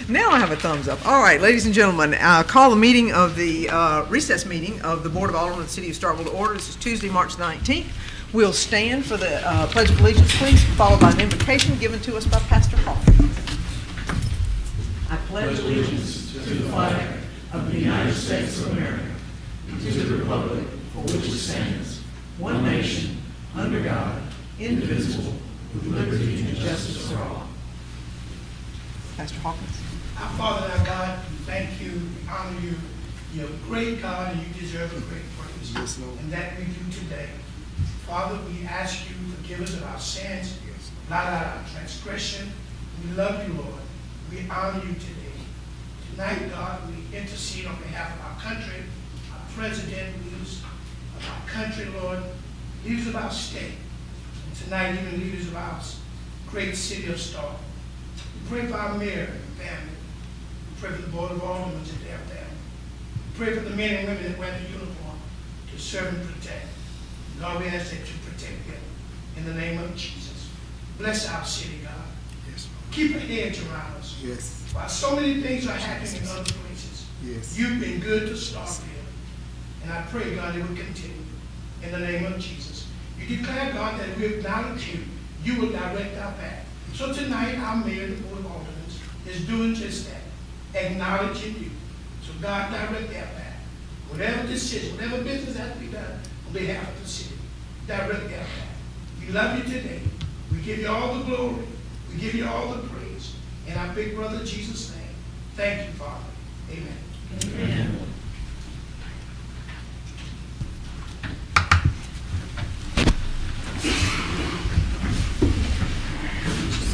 Now I have a thumbs up. All right, ladies and gentlemen, call the meeting of the recess meeting of the Board of Aldermen of the City of Starkville to order. This is Tuesday, March 19th. We'll stand for the Pledge of Allegiance, please, followed by an invocation given to us by Pastor Hawkins. I pledge allegiance to the flag of the United States of America, to the republic for which it stands, one nation, under God, indivisible, with liberty and justice for all. Pastor Hawkins. Our Father and our God, we thank you, we honor you. You're a great God and you deserve a great praise. Yes, Lord. And that we do today. Father, we ask you to forgive us of our sins, blot out our transgression. We love you, Lord. We honor you today. Tonight, God, we intercede on behalf of our country, our president, leaders of our country, Lord, leaders of our state, and tonight even leaders of our great city of Starkville. We pray for our mayor and family. We pray for the Board of Aldermen and their family. We pray for the men and women that wear the uniform to serve and protect. Lord, we ask that you protect them in the name of Jesus. Bless our city, God. Yes, Lord. Keep a hedge around us. Yes. While so many things are happening in other places, Yes. you've been good to Starkville. And I pray, God, it will continue in the name of Jesus. You declare, God, that we acknowledge you. You will direct our path. So tonight, our mayor, the Board of Aldermen, is doing just that, acknowledging you. So God, direct their path. Whatever decision, whatever business has to be done on behalf of the city, direct their path. We love you today. We give you all the glory. We give you all the praise. In our big brother Jesus' name, thank you, Father. Amen. Amen.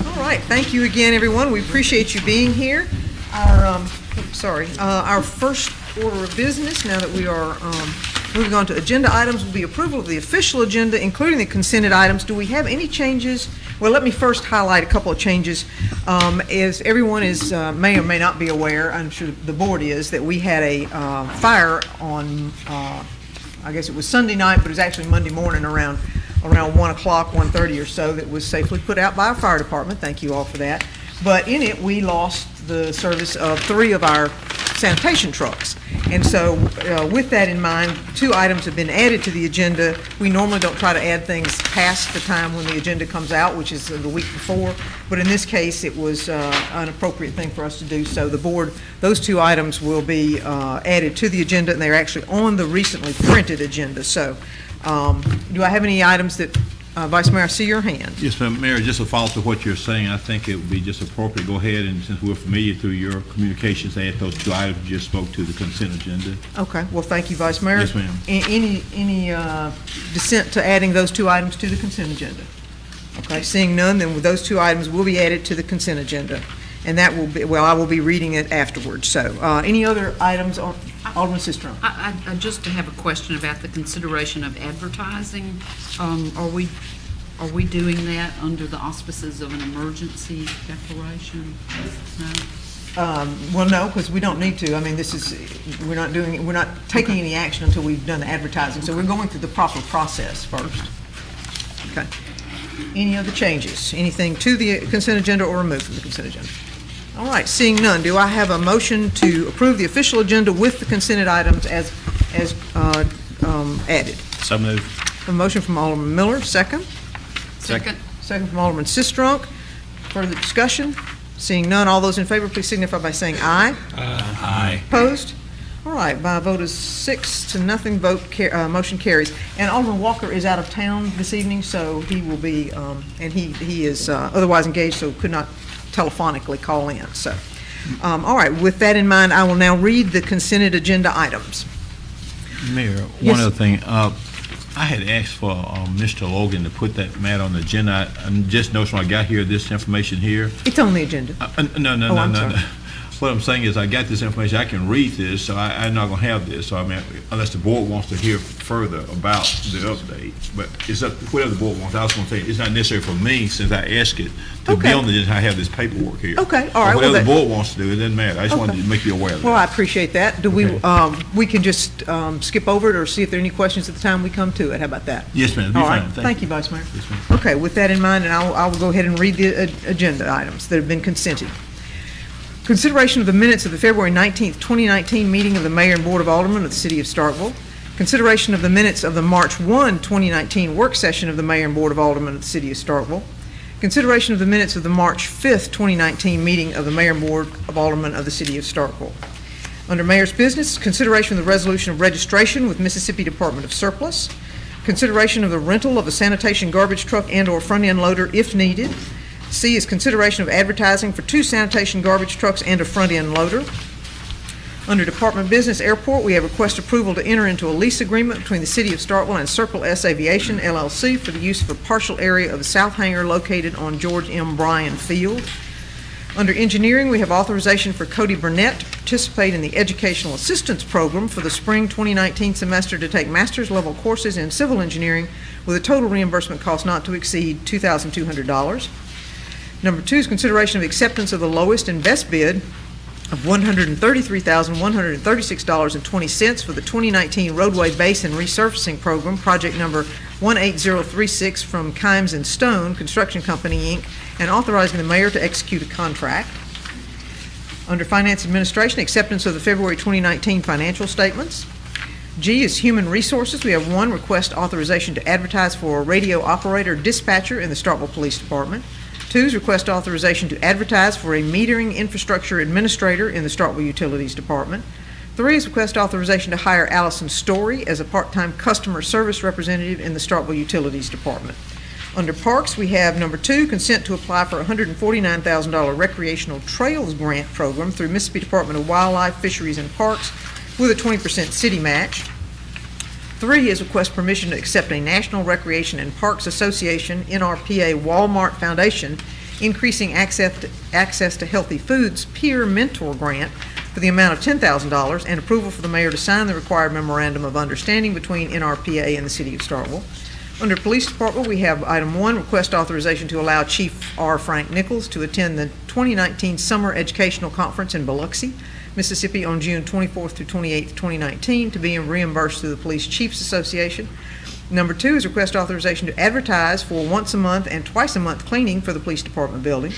All right, thank you again, everyone. We appreciate you being here. Our first order of business, now that we are moving on to agenda items, will be approval of the official agenda, including the consented items. Do we have any changes? Well, let me first highlight a couple of changes. As everyone is may or may not be aware, I'm sure the board is, that we had a fire on, I guess it was Sunday night, but it was actually Monday morning around 1 o'clock, 1:30 or so, that was safely put out by our fire department. Thank you all for that. But in it, we lost the service of 3 of our sanitation trucks. And so with that in mind, 2 items have been added to the agenda. We normally don't try to add things past the time when the agenda comes out, which is the week before. But in this case, it was an appropriate thing for us to do. So the board, those 2 items will be added to the agenda, and they're actually on the recently printed agenda. So do I have any items that, Vice Mayor, I see your hand. Yes, ma'am. Mayor, just a follow to what you're saying, I think it would be just appropriate to go ahead and, since we're familiar through your communications, add those 2 items you just spoke to the consent agenda. Okay, well, thank you, Vice Mayor. Yes, ma'am. Any dissent to adding those 2 items to the consent agenda? Okay, seeing none, then those 2 items will be added to the consent agenda. And that will be, well, I will be reading it afterwards. So any other items on Alderman Sistrom? I just have a question about the consideration of advertising. Are we doing that under the auspices of an emergency declaration? No? Well, no, because we don't need to. I mean, we're not taking any action until we've done the advertising. So we're going through the proper process first. Okay. Any other changes? Anything to the consent agenda or removed from the consent agenda? All right, seeing none, do I have a motion to approve the official agenda with the consented items as added? So moved. A motion from Alderman Miller, second. Second. Second from Alderman Sistrunk. Further discussion? Seeing none, all those in favor, please signify by saying aye. Aye. Opposed? All right, by a vote of 6-0, motion carries. And Alderman Walker is out of town this evening, so he will be, and he is otherwise engaged, so could not telephonically call in. So, all right, with that in mind, I will now read the consented agenda items. Mayor, Yes. one other thing. I had asked for Mr. Logan to put that matter on the agenda. I just noticed when I got here, this information here. It's on the agenda. No. I'm sorry. What I'm saying is I got this information, I can read this, so I'm not going to have this. So I mean, unless the board wants to hear further about the update, but it's up to whatever the board wants. I was going to say, it's not necessary for me, since I asked it, to be Okay. on the agenda. I have this paperwork here. Okay, all right, But whatever well, the board wants to do, it doesn't matter. I just wanted to make you aware of that. Well, I appreciate that. Do we, Okay. we can just skip over it or see if there are any questions at the time we come to it? How about that? Yes, ma'am. Be All right, fine. thank you, Vice Mayor. Yes, ma'am. Okay, with that in mind, and I will go ahead and read the agenda items that have been consented. Consideration of the minutes of the February 19th, 2019 meeting of the Mayor and Board of Aldermen of the City of Starkville. Consideration of the minutes of the March 1, 2019 work session of the Mayor and Board of Aldermen of the City of Starkville. Consideration of the minutes of the March 5th, 2019 meeting of the Mayor and Board of Aldermen of the City of Starkville. Under Mayor's business, consideration of the resolution of registration with Mississippi Department of Surplus. Consideration of the rental of a sanitation garbage truck and/or front-end loader if needed. C is consideration of advertising for 2 sanitation garbage trucks and a front-end loader. Under Department Business Airport, we have request approval to enter into a lease agreement between the City of Starkville and Circle S Aviation, LLC, for the use of a partial area of the South Hangar located on George M. Bryan Field. Under Engineering, we have authorization for Cody Burnett to participate in the Educational Assistance Program for the spring 2019 semester to take master's level courses in civil engineering with a total reimbursement cost not to exceed $2,200. Number 2 is consideration of acceptance of the lowest and best bid of $133,136.20 for the 2019 Roadway Base and Resurfacing Program, project number 18036 from Kimes and Stone Construction Company, Inc., and authorizing the mayor to execute a contract. Under Finance Administration, acceptance of the February 2019 financial statements. G is Human Resources. We have 1 request authorization to advertise for a radio operator dispatcher in the Starkville Police Department. 2 is request authorization to advertise for a metering infrastructure administrator in the Starkville Utilities Department. 3 is request authorization to hire Allison Story as a part-time customer service representative in the Starkville Utilities Department. Under Parks, we have number 2, consent to apply for a $149,000 recreational trails grant program through Mississippi Department of Wildlife, Fisheries, and Parks with a 20% city match. 3 is request permission to accept a National Recreation and Parks Association, NRPA Walmart Foundation, increasing access to healthy foods peer mentor grant for the amount of $10,000 and approval for the mayor to sign the required memorandum of understanding between NRPA and the City of Starkville. Under Police Department, we have item 1, request authorization to allow Chief R. Frank Nichols to attend the 2019 Summer Educational Conference in Biloxi, Mississippi on June 24th through 28th, 2019, to be reimbursed through the Police Chiefs Association. Number 2 is request authorization to advertise for once a month and twice a month cleaning for the Police Department building.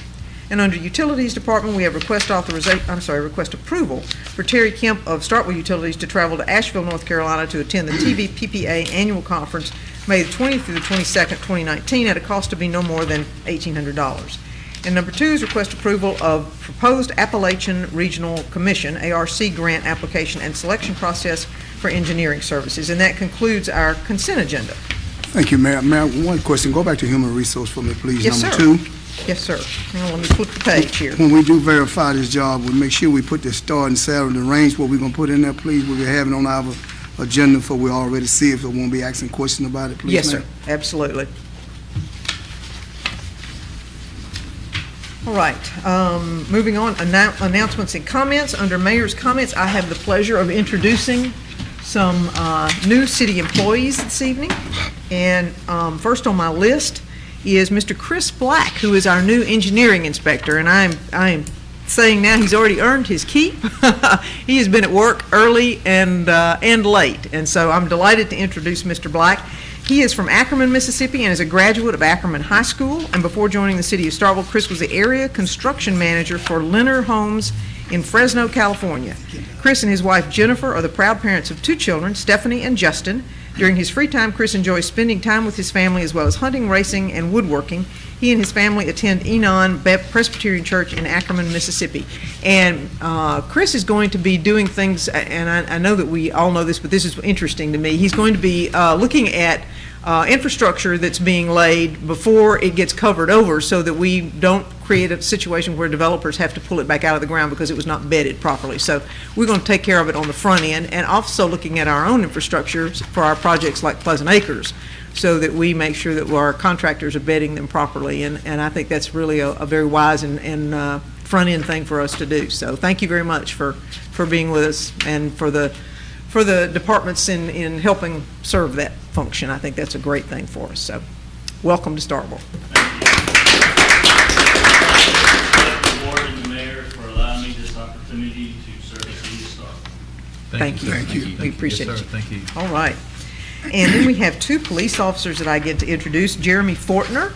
And under Utilities Department, we have request approval for Terry Kemp of Starkville Utilities to travel to Asheville, North Carolina to attend the TVPPA Annual Conference May the 20th through the 22nd, 2019, at a cost to be no more than $1,800. And number 2 is request approval of proposed Appalachian Regional Commission, ARC, grant application and selection process for engineering services. And that concludes our consent agenda. Thank you, Mayor. Mayor, 1 question. Go back to human resource for me, please. Yes, Number sir. 2. Yes, sir. Now, let me flip the page here. When we do verify this job, we make sure we put the start and salary, the range, what we're going to put in there, please. We'll be having on our agenda for we already see if we won't be asking questions about it, please. Yes, Mayor. sir. Absolutely. All right, moving on, announcements and comments. Under Mayor's comments, I have the pleasure of introducing some new city employees this evening. And first on my list is Mr. Chris Black, who is our new engineering inspector. And I am saying now he's already earned his keep. He has been at work early and late. And so I'm delighted to introduce Mr. Black. He is from Ackerman, Mississippi, and is a graduate of Ackerman High School. And before joining the City of Starkville, Chris was the area construction manager for Leonard Homes in Fresno, California. Chris and his wife Jennifer are the proud parents of 2 children, Stephanie and Justin. During his free time, Chris enjoys spending time with his family as well as hunting, racing, and woodworking. He and his family attend Enon Presbyterian Church in Ackerman, Mississippi. And Chris is going to be doing things, and I know that we all know this, but this is interesting to me. He's going to be looking at infrastructure that's being laid before it gets covered over so that we don't create a situation where developers have to pull it back out of the ground because it was not bedded properly. So we're going to take care of it on the front end, and also looking at our own infrastructure for our projects like Pleasant Acres, so that we make sure that our contractors are bedding them properly. And I think that's really a very wise and front-end thing for us to do. So thank you very much for being with us and for the departments in helping serve that function. I think that's a great thing for us. So welcome to Starkville. Board and the mayor for allowing me this opportunity to serve the city of Starkville. Thank you. Thank you. We appreciate Yes, you. sir. Thank you. All right. And then we have 2 police officers that I get to introduce. Jeremy Fortner.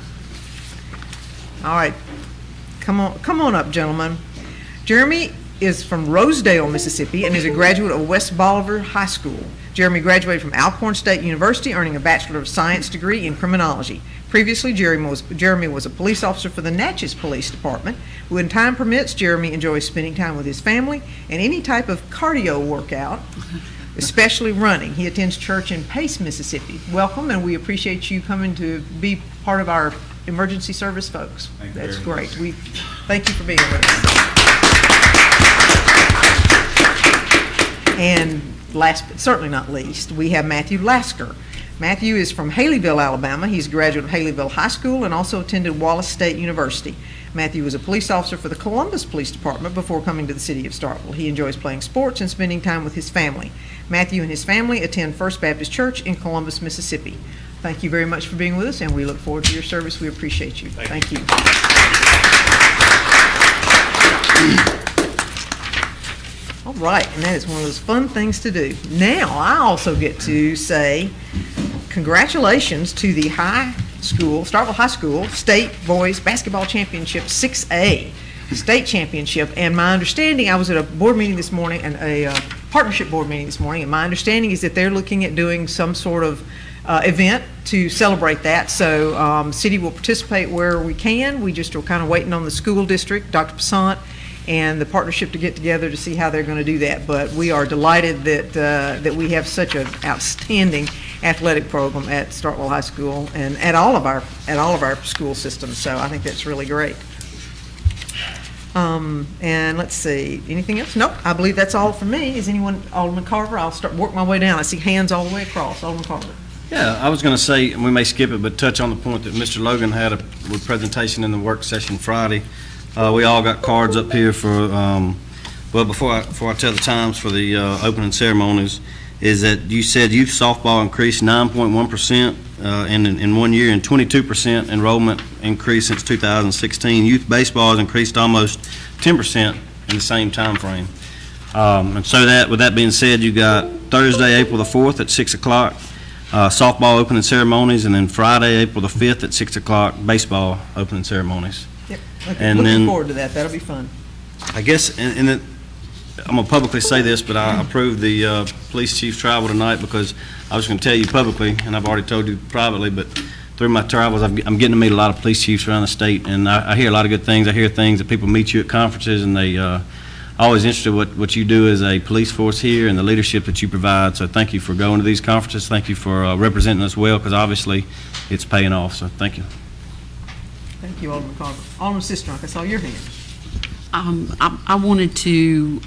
All right. Come on up, gentlemen. Jeremy is from Rosedale, Mississippi, and is a graduate of West Bolivar High School. Jeremy graduated from Alcorn State University, earning a Bachelor of Science degree in criminology. Previously, Jeremy was a police officer for the Natchez Police Department. When time permits, Jeremy enjoys spending time with his family and any type of cardio workout, especially running. He attends church in Pace, Mississippi. Welcome, and we appreciate you coming to be part of our emergency service folks. That's great. We thank you for being with us. And last but certainly not least, we have Matthew Lasker. Matthew is from Haleyville, Alabama. He's a graduate of Haleyville High School and also attended Wallace State University. Matthew was a police officer for the Columbus Police Department before coming to the city of Starkville. He enjoys playing sports and spending time with his family. Matthew and his family attend First Baptist Church in Columbus, Mississippi. Thank you very much for being with us, and we look forward to your service. We appreciate you. Thank you. All right, and that is one of those fun things to do. Now, I also get to say congratulations to the high school, Starkville High School State Boys Basketball Championship 6A State Championship. And my understanding, I was at a board meeting this morning, and a partnership board meeting this morning, and my understanding is that they're looking at doing some sort of event to celebrate that. So city will participate where we can. We just are kind of waiting on the school district, Dr. Passant, and the partnership to get together to see how they're going to do that. But we are delighted that that we have such an outstanding athletic program at Starkville High School and at all of our school systems. So I think that's really great. And let's see, anything else? Nope, I believe that's all for me. Is anyone, Alderman Carver? I'll work my way down. I see hands all the way across. Alderman Carver. Yeah, I was going to say, and we may skip it, but touch on the point that Mr. Logan had with presentation in the work session Friday. We all got cards up here for, well, before I tell the times for the opening ceremonies, is that you said youth softball increased 9.1% in 1 year and 22% enrollment increase since 2016. Youth baseball has increased almost 10% in the same time frame. And so that, with that being said, you got Thursday, April the 4th at 6 o'clock, softball opening ceremonies, and then Friday, April the 5th at 6 o'clock, baseball opening ceremonies. Yep. Okay. And Looking then- forward to that. That'll be fun. I guess, I'm going to publicly say this, but I approve the police chief's travel tonight because I was going to tell you publicly, and I've already told you privately, but through my travels, I'm getting to meet a lot of police chiefs around the state, and I hear a lot of good things. I hear things that people meet you at conferences, and they always interested what you do as a police force here and the leadership that you provide. So thank you for going to these conferences. Thank you for representing us well, because obviously it's paying off. So thank you. Thank you, Alderman Carver. Alderman Sistrunk, I saw your hand. I wanted to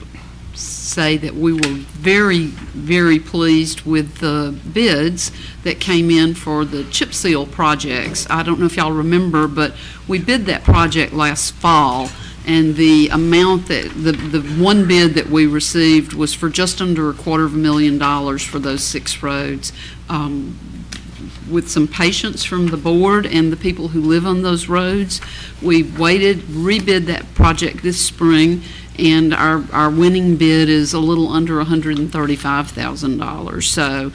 say that we were very, very pleased with the bids that came in for the chip seal projects. I don't know if y'all remember, but we bid that project last fall, and the amount that, the one bid that we received was for just under $250,000 for those 6 roads. With some patience from the board and the people who live on those roads, we waited, rebid that project this spring, and our winning bid is a little under $135,000. So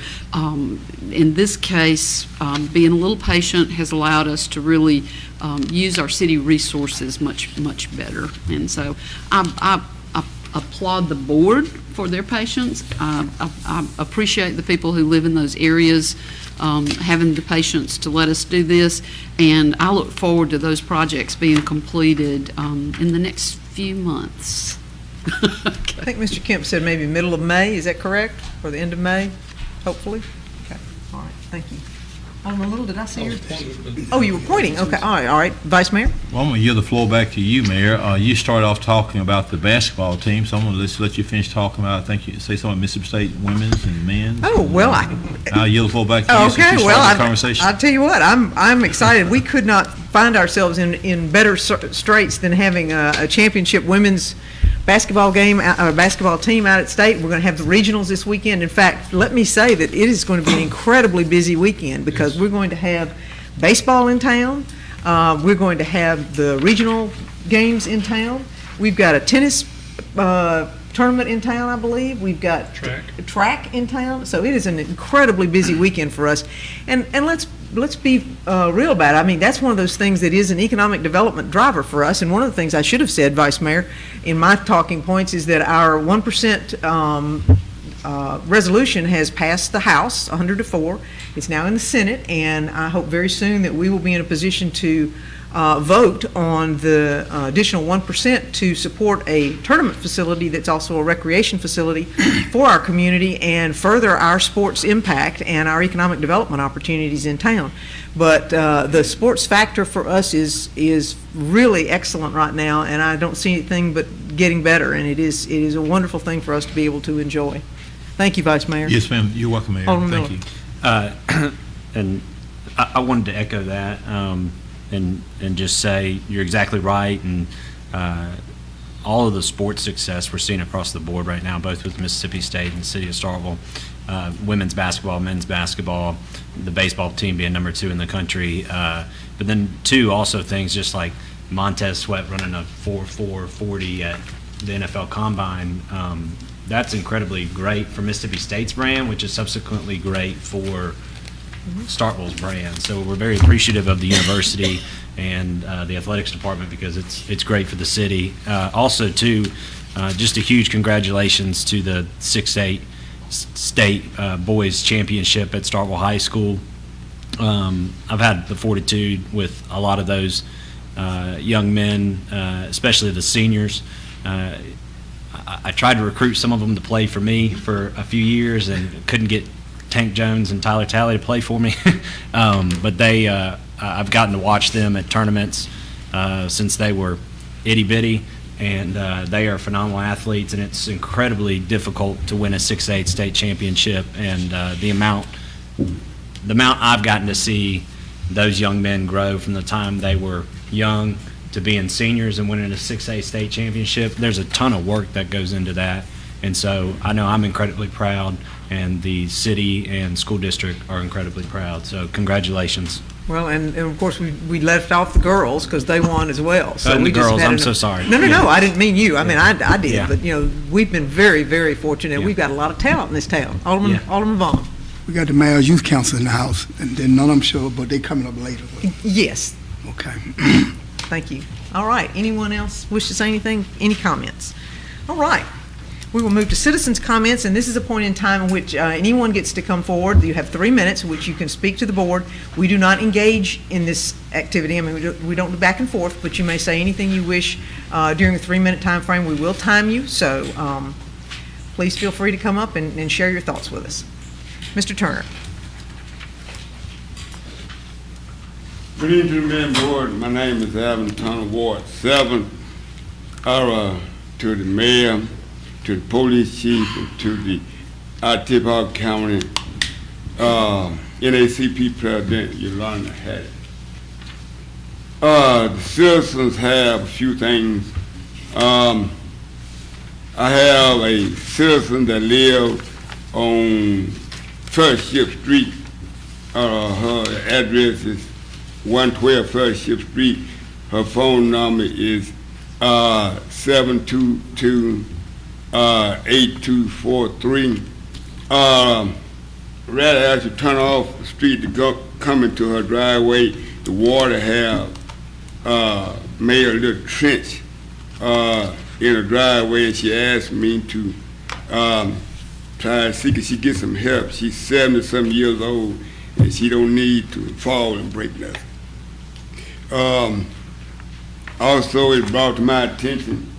in this case, being a little patient has allowed us to really use our city resources much, much better. And so I applaud the board for their patience. I appreciate the people who live in those areas having the patience to let us do this, and I look forward to those projects being completed in the next few months. I think Mr. Kemp said maybe middle of May. Is that correct? Or the end of May, hopefully? Okay, all right, thank you. Alderman Little, did I see your? Oh, you were pointing. Okay, all right. Vice Mayor? Well, I'm going to yield the floor back to you, Mayor. You started off talking about the basketball team, so I'm going to let you finish talking about, I think you say something about Mississippi State women's and men's. Oh, well, I'll yield the floor back to you since okay, you well, started the conversation. I'll tell you what, I'm excited. We could not find ourselves in better straits than having a championship women's basketball game, or basketball team out at state. We're going to have the regionals this weekend. In fact, let me say that it is going to be an incredibly busy weekend because we're going to have baseball in town. We're going to have the regional games in town. We've got a tennis tournament in town, I believe. We've got track in town. So it is an incredibly busy weekend for us. And let's let's be real about it. I mean, that's one of those things that is an economic development driver for us. And one of the things I should have said, Vice Mayor, in my talking points is that our 1% resolution has passed the House, 100 to 4. It's now in the Senate, and I hope very soon that we will be in a position to vote on the additional 1% to support a tournament facility that's also a recreation facility for our community and further our sports impact and our economic development opportunities in town. But the sports factor for us is really excellent right now, and I don't see anything but getting better, and it is a wonderful thing for us to be able to enjoy. Thank you, Vice Mayor. Yes, ma'am. You're welcome, Mayor. Alderman Thank Miller. you. And I wanted to echo that and just say you're exactly right. And all of the sports success we're seeing across the board right now, both with Mississippi State and the city of Starkville, women's basketball, men's basketball, the baseball team being number 2 in the country. But then, too, also things just like Montez Sweat running a 4.440 at the NFL Combine. That's incredibly great for Mississippi State's brand, which is subsequently great for Starkville's brand. So we're very appreciative of the university and the athletics department because it's great for the city. Also, too, just a huge congratulations to the 6A state boys championship at Starkville High School. I've had the fortitude with a lot of those young men, especially the seniors. I tried to recruit some of them to play for me for a few years and couldn't get Tank Jones and Tyler Talley to play for me. But they, I've gotten to watch them at tournaments since they were itty bitty, and they are phenomenal athletes, and it's incredibly difficult to win a 6A state championship. And the amount I've gotten to see those young men grow from the time they were young to being seniors and winning a 6A state championship, there's a ton of work that goes into that. And so I know I'm incredibly proud, and the city and school district are incredibly proud. So congratulations. Well, and of course, we left off the girls because they won as well. So And we the just girls, had I'm so sorry. No, I didn't mean you. I mean, I did. Yeah. But, we've been very, very fortunate. Yeah. We've got a lot of talent in this town. Alderman Vaughn. We got the mayor's youth council in the house, and then none of them show up, but they coming up later. Yes. Okay. Thank you. All right. Anyone else wish to say anything? Any comments? All right. We will move to citizens' comments, and this is a point in time in which anyone gets to come forward. You have 3 minutes in which you can speak to the board. We do not engage in this activity. I mean, we don't do back and forth, but you may say anything you wish during the 3-minute time frame. We will time you, so please feel free to come up and share your thoughts with us. Mr. Turner. Good evening to the mayor and board. My name is Alvin Turner, Ward 7. To the mayor, to the police chief, and to the Tippah County NACP president, Yolanda Hattie. The citizens have a few things. I have a citizen that lives on First Ship Street. Her address is 112 First Ship Street. Her phone number is 722-8243. Right as you turn off the street to go come into her driveway, the water have made a little trench in her driveway, and she asked me to try to see if she get some help. She's 70-some years old, and she don't need to fall and break nothing. Also, it brought to my attention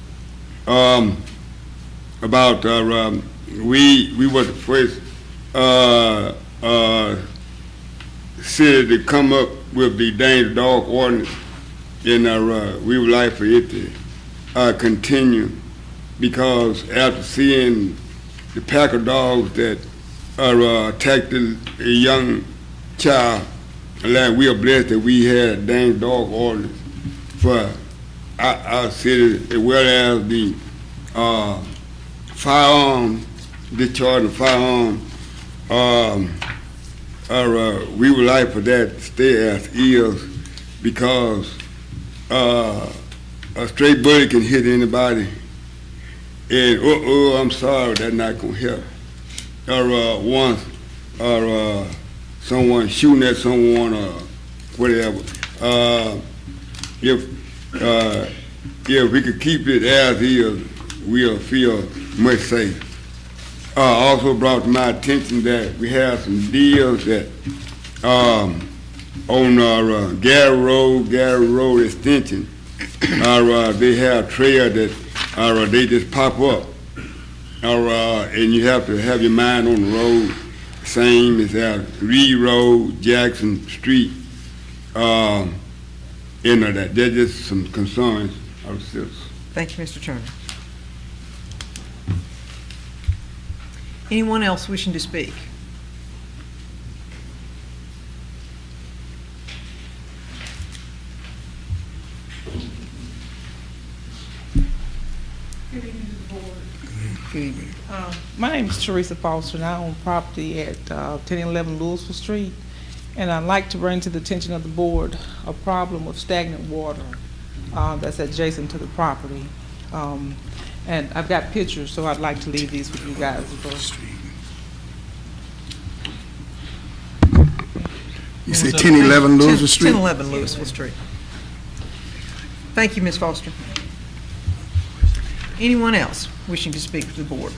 about we were the first city to come up with the dangerous dog ordinance, and we would like for it to continue, because after seeing the pack of dogs that attacked a young child, like, we are blessed that we had a dangerous dog ordinance for our city, as well as the firearm, discharge of firearm. We would like for that to stay as is, because a stray bullet can hit anybody, and I'm sorry, that's not gonna help. Once someone shooting at someone or whatever. If we could keep it as is, we'll feel much safer. Also brought to my attention that we have some deals that on our Gary Road extension, they have trails that they just pop up. And you have to have your mind on the road, same as Reed Road, Jackson Street. That there's just some concerns of the citizens. Thank you, Mr. Turner. Anyone else wishing to speak? Good evening. My name is Teresa Foster, and I own property at 1011 Louisville Street. And I'd like to bring to the attention of the board a problem with stagnant water that's adjacent to the property. And I've got pictures, so I'd like to leave these with you guys. You say 1011 Louisville Street? 1011 Louisville Street. Thank you, Ms. Foster. Anyone else wishing to speak to the board?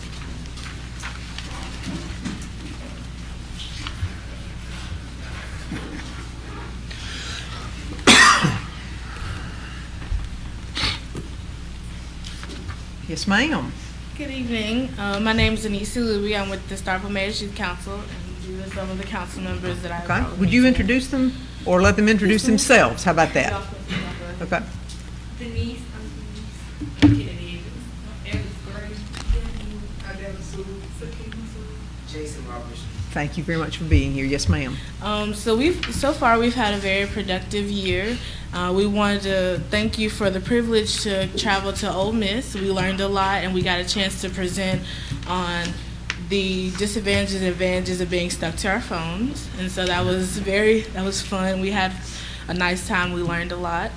Yes, ma'am. Good evening. My name is Anissa Louie. I'm with the Starkville Mayor's Youth Council, and these are some of the council members that I. Okay. Would you introduce them or let them introduce themselves? How about that? Okay. Denise, I'm Denise. Jason Roberts. Thank you very much for being here. Yes, ma'am. So far we've had a very productive year. We wanted to thank you for the privilege to travel to Ole Miss. We learned a lot, and we got a chance to present on the disadvantages and advantages of being stuck to our phones. And so that was fun. We had a nice time. We learned a lot.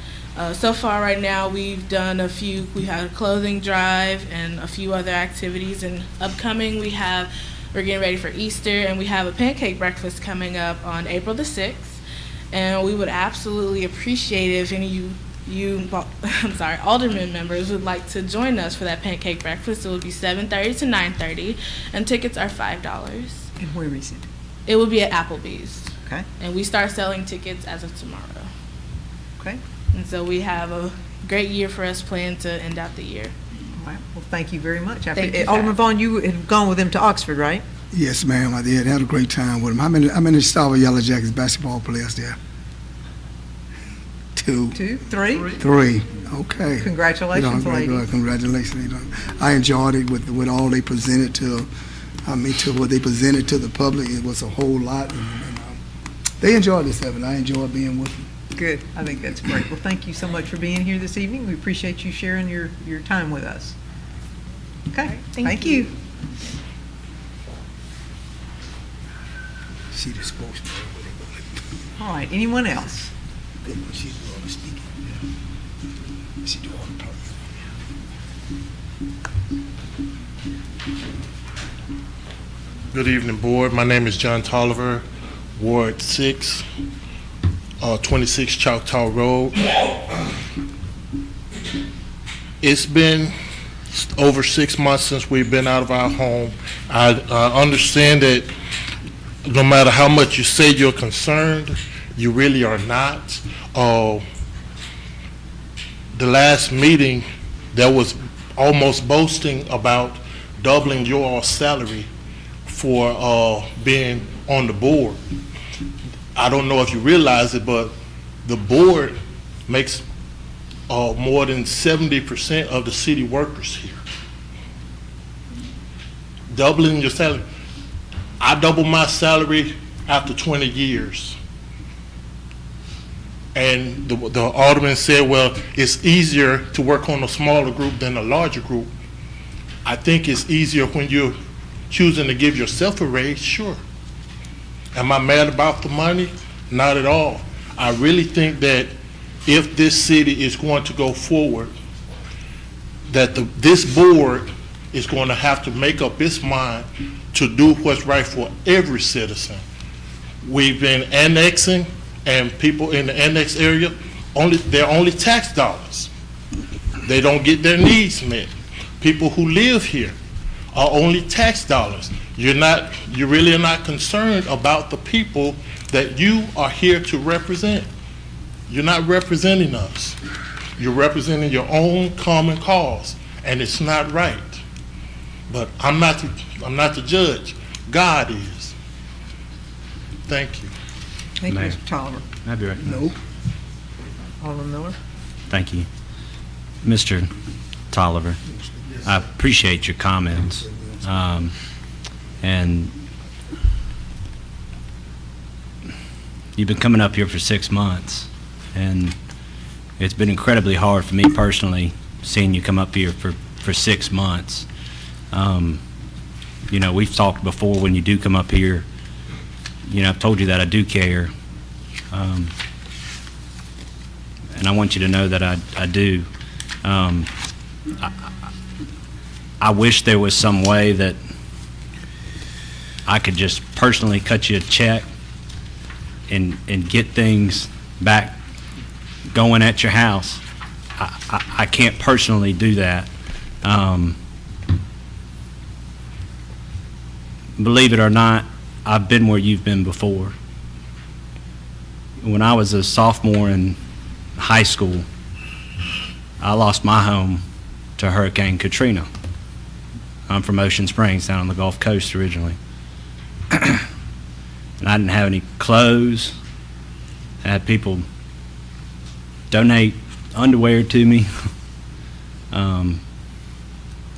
So far right now we had a clothing drive and a few other activities, and upcoming we're getting ready for Easter, and we have a pancake breakfast coming up on April the 6th. And we would absolutely appreciate it if any of you Aldermen members would like to join us for that pancake breakfast. It will be 7:30 to 9:30, and tickets are $5. And where is it? It will be at Applebee's. Okay. And we start selling tickets as of tomorrow. Okay. And so we have a great year for us planned to end out the year. All right. Well, thank you very much. Thank you, Alderman sir. Vaughn, you had gone with them to Oxford, right? Yes, ma'am, I did. Had a great time with them. How many Starkville Yellow Jackets basketball players there? Two. 2, 3. 3. Okay. Congratulations, ladies. Congratulations. I enjoyed it with all they presented to what they presented to the public. It was a whole lot. And they enjoyed this event. I enjoyed being with them. Good. I think that's great. Well, thank you so much for being here this evening. We appreciate you sharing your time with us. Okay. Thank you. See the spokesman. All right. Anyone else? She do all the speaking. She do all the talking. Good evening, Board. My name is John Tolliver, Ward 6, 26 Choctaw Road. It's been over 6 months since we've been out of our home. I understand that no matter how much you say you're concerned, you really are not. The last meeting, there was almost boasting about doubling your salary for being on the board. I don't know if you realize it, but the board makes more than 70% of the city workers here. Doubling your salary. I doubled my salary after 20 years. And the alderman said, well, it's easier to work on a smaller group than a larger group. I think it's easier when you're choosing to give yourself a raise, sure. Am I mad about the money? Not at all. I really think that if this city is going to go forward, that this board is going to have to make up its mind to do what's right for every citizen. We've been annexing, and people in the annex area, they're only tax dollars. They don't get their needs met. People who live here are only tax dollars. You really are not concerned about the people that you are here to represent. You're not representing us. You're representing your own common cause, and it's not right. But I'm not the judge. God is. Thank you. Thank you, Mayor. Mr. Tolliver. May I be recognized? Nope. Alderman Miller? Thank you. Mr. Tolliver, I appreciate your comments. And you've been coming up here for 6 months, and it's been incredibly hard for me personally seeing you come up here for 6 months. You know, we've talked before when you do come up here. You know, I've told you that I do care. And I want you to know that I do. I wish there was some way that I could just personally cut you a check and get things back going at your house. I can't personally do that. Believe it or not, I've been where you've been before. When I was a sophomore in high school, I lost my home to Hurricane Katrina. I'm from Ocean Springs, down on the Gulf Coast originally. And I didn't have any clothes. I had people donate underwear to me,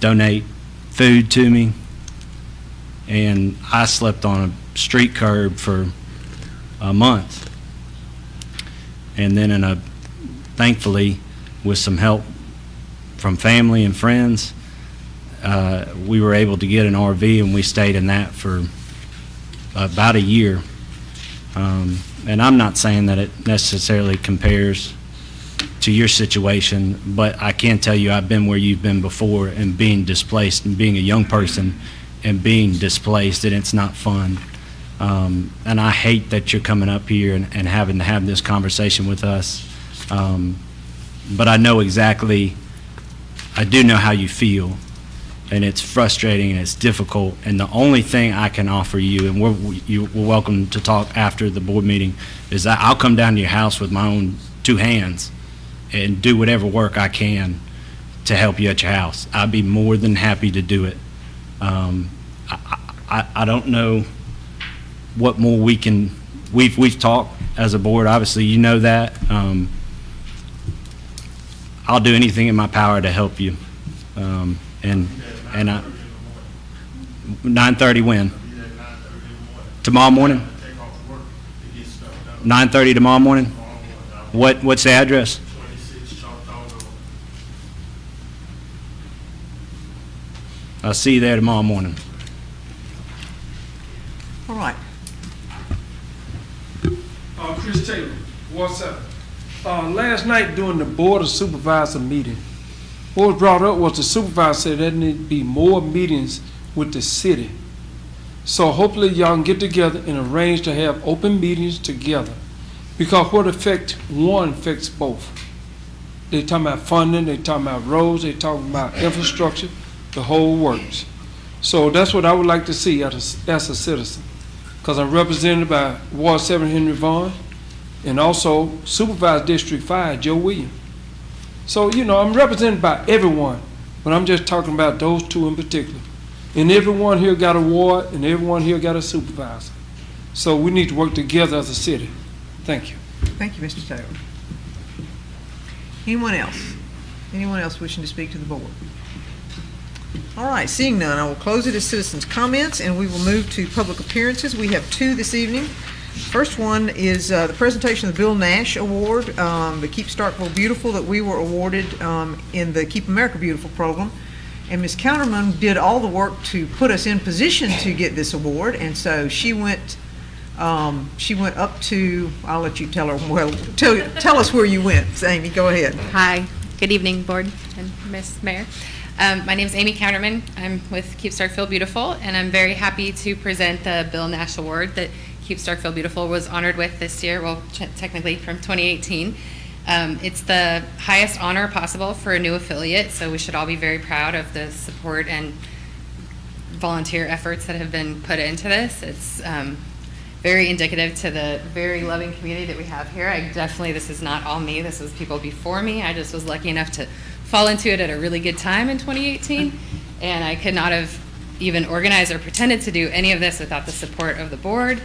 donate food to me, and I slept on a street curb for a month. And then thankfully, with some help from family and friends, we were able to get an RV, and we stayed in that for about a year. And I'm not saying that it necessarily compares to your situation, but I can tell you I've been where you've been before, and being displaced and being a young person and being displaced, and it's not fun. And I hate that you're coming up here and having to have this conversation with us. But I know exactly, I do know how you feel, and it's frustrating and it's difficult. And the only thing I can offer you, and we're welcome to talk after the board meeting, is that I'll come down to your house with my own 2 hands and do whatever work I can to help you at your house. I'd be more than happy to do it. I don't know what more we can. We've talked as a board. Obviously, you know that. I'll do anything in my power to help you. And 9:30 when? Tomorrow morning. 9:30 tomorrow morning. What's the address? I'll see you there tomorrow morning. All right. Chris Taylor, Ward 7. Last night during the Board of Supervisor meeting, what was brought up was the supervisor said there need to be more meetings with the city. So hopefully y'all can get together and arrange to have open meetings together, because what affects one affects both. They talking about funding, they talking about roads, they talking about infrastructure, the whole works. So that's what I would like to see as a citizen, because I'm represented by Ward 7 Henry Vaughn, and also Supervisor District 5 Joe Williams. So, you know, I'm represented by everyone, but I'm just talking about those 2 in particular. And everyone here got a ward, and everyone here got a supervisor. So we need to work together as a city. Thank you. Thank you, Mr. Taylor. Anyone else? Anyone else wishing to speak to the board? All right, seeing none, I will close it as citizens' comments, and we will move to public appearances. We have 2 this evening. First one is the presentation of the Bill Nash Award, the Keep Starkville Beautiful that we were awarded in the Keep America Beautiful program. And Ms. Counterman did all the work to put us in position to get this award, and so she went up to, I'll let you tell her, well, tell us where you went. Amy, go ahead. Hi, good evening, Board and Ms. Mayor. My name is Amy Counterman. I'm with Keep Starkville Beautiful, and I'm very happy to present the Bill Nash Award that Keep Starkville Beautiful was honored with this year, well, technically from 2018. It's the highest honor possible for a new affiliate, so we should all be very proud of the support and volunteer efforts that have been put into this. It's very indicative to the very loving community that we have here. This is not all me, this was people before me. I just was lucky enough to fall into it at a really good time in 2018, and I could not have even organized or pretended to do any of this without the support of the board,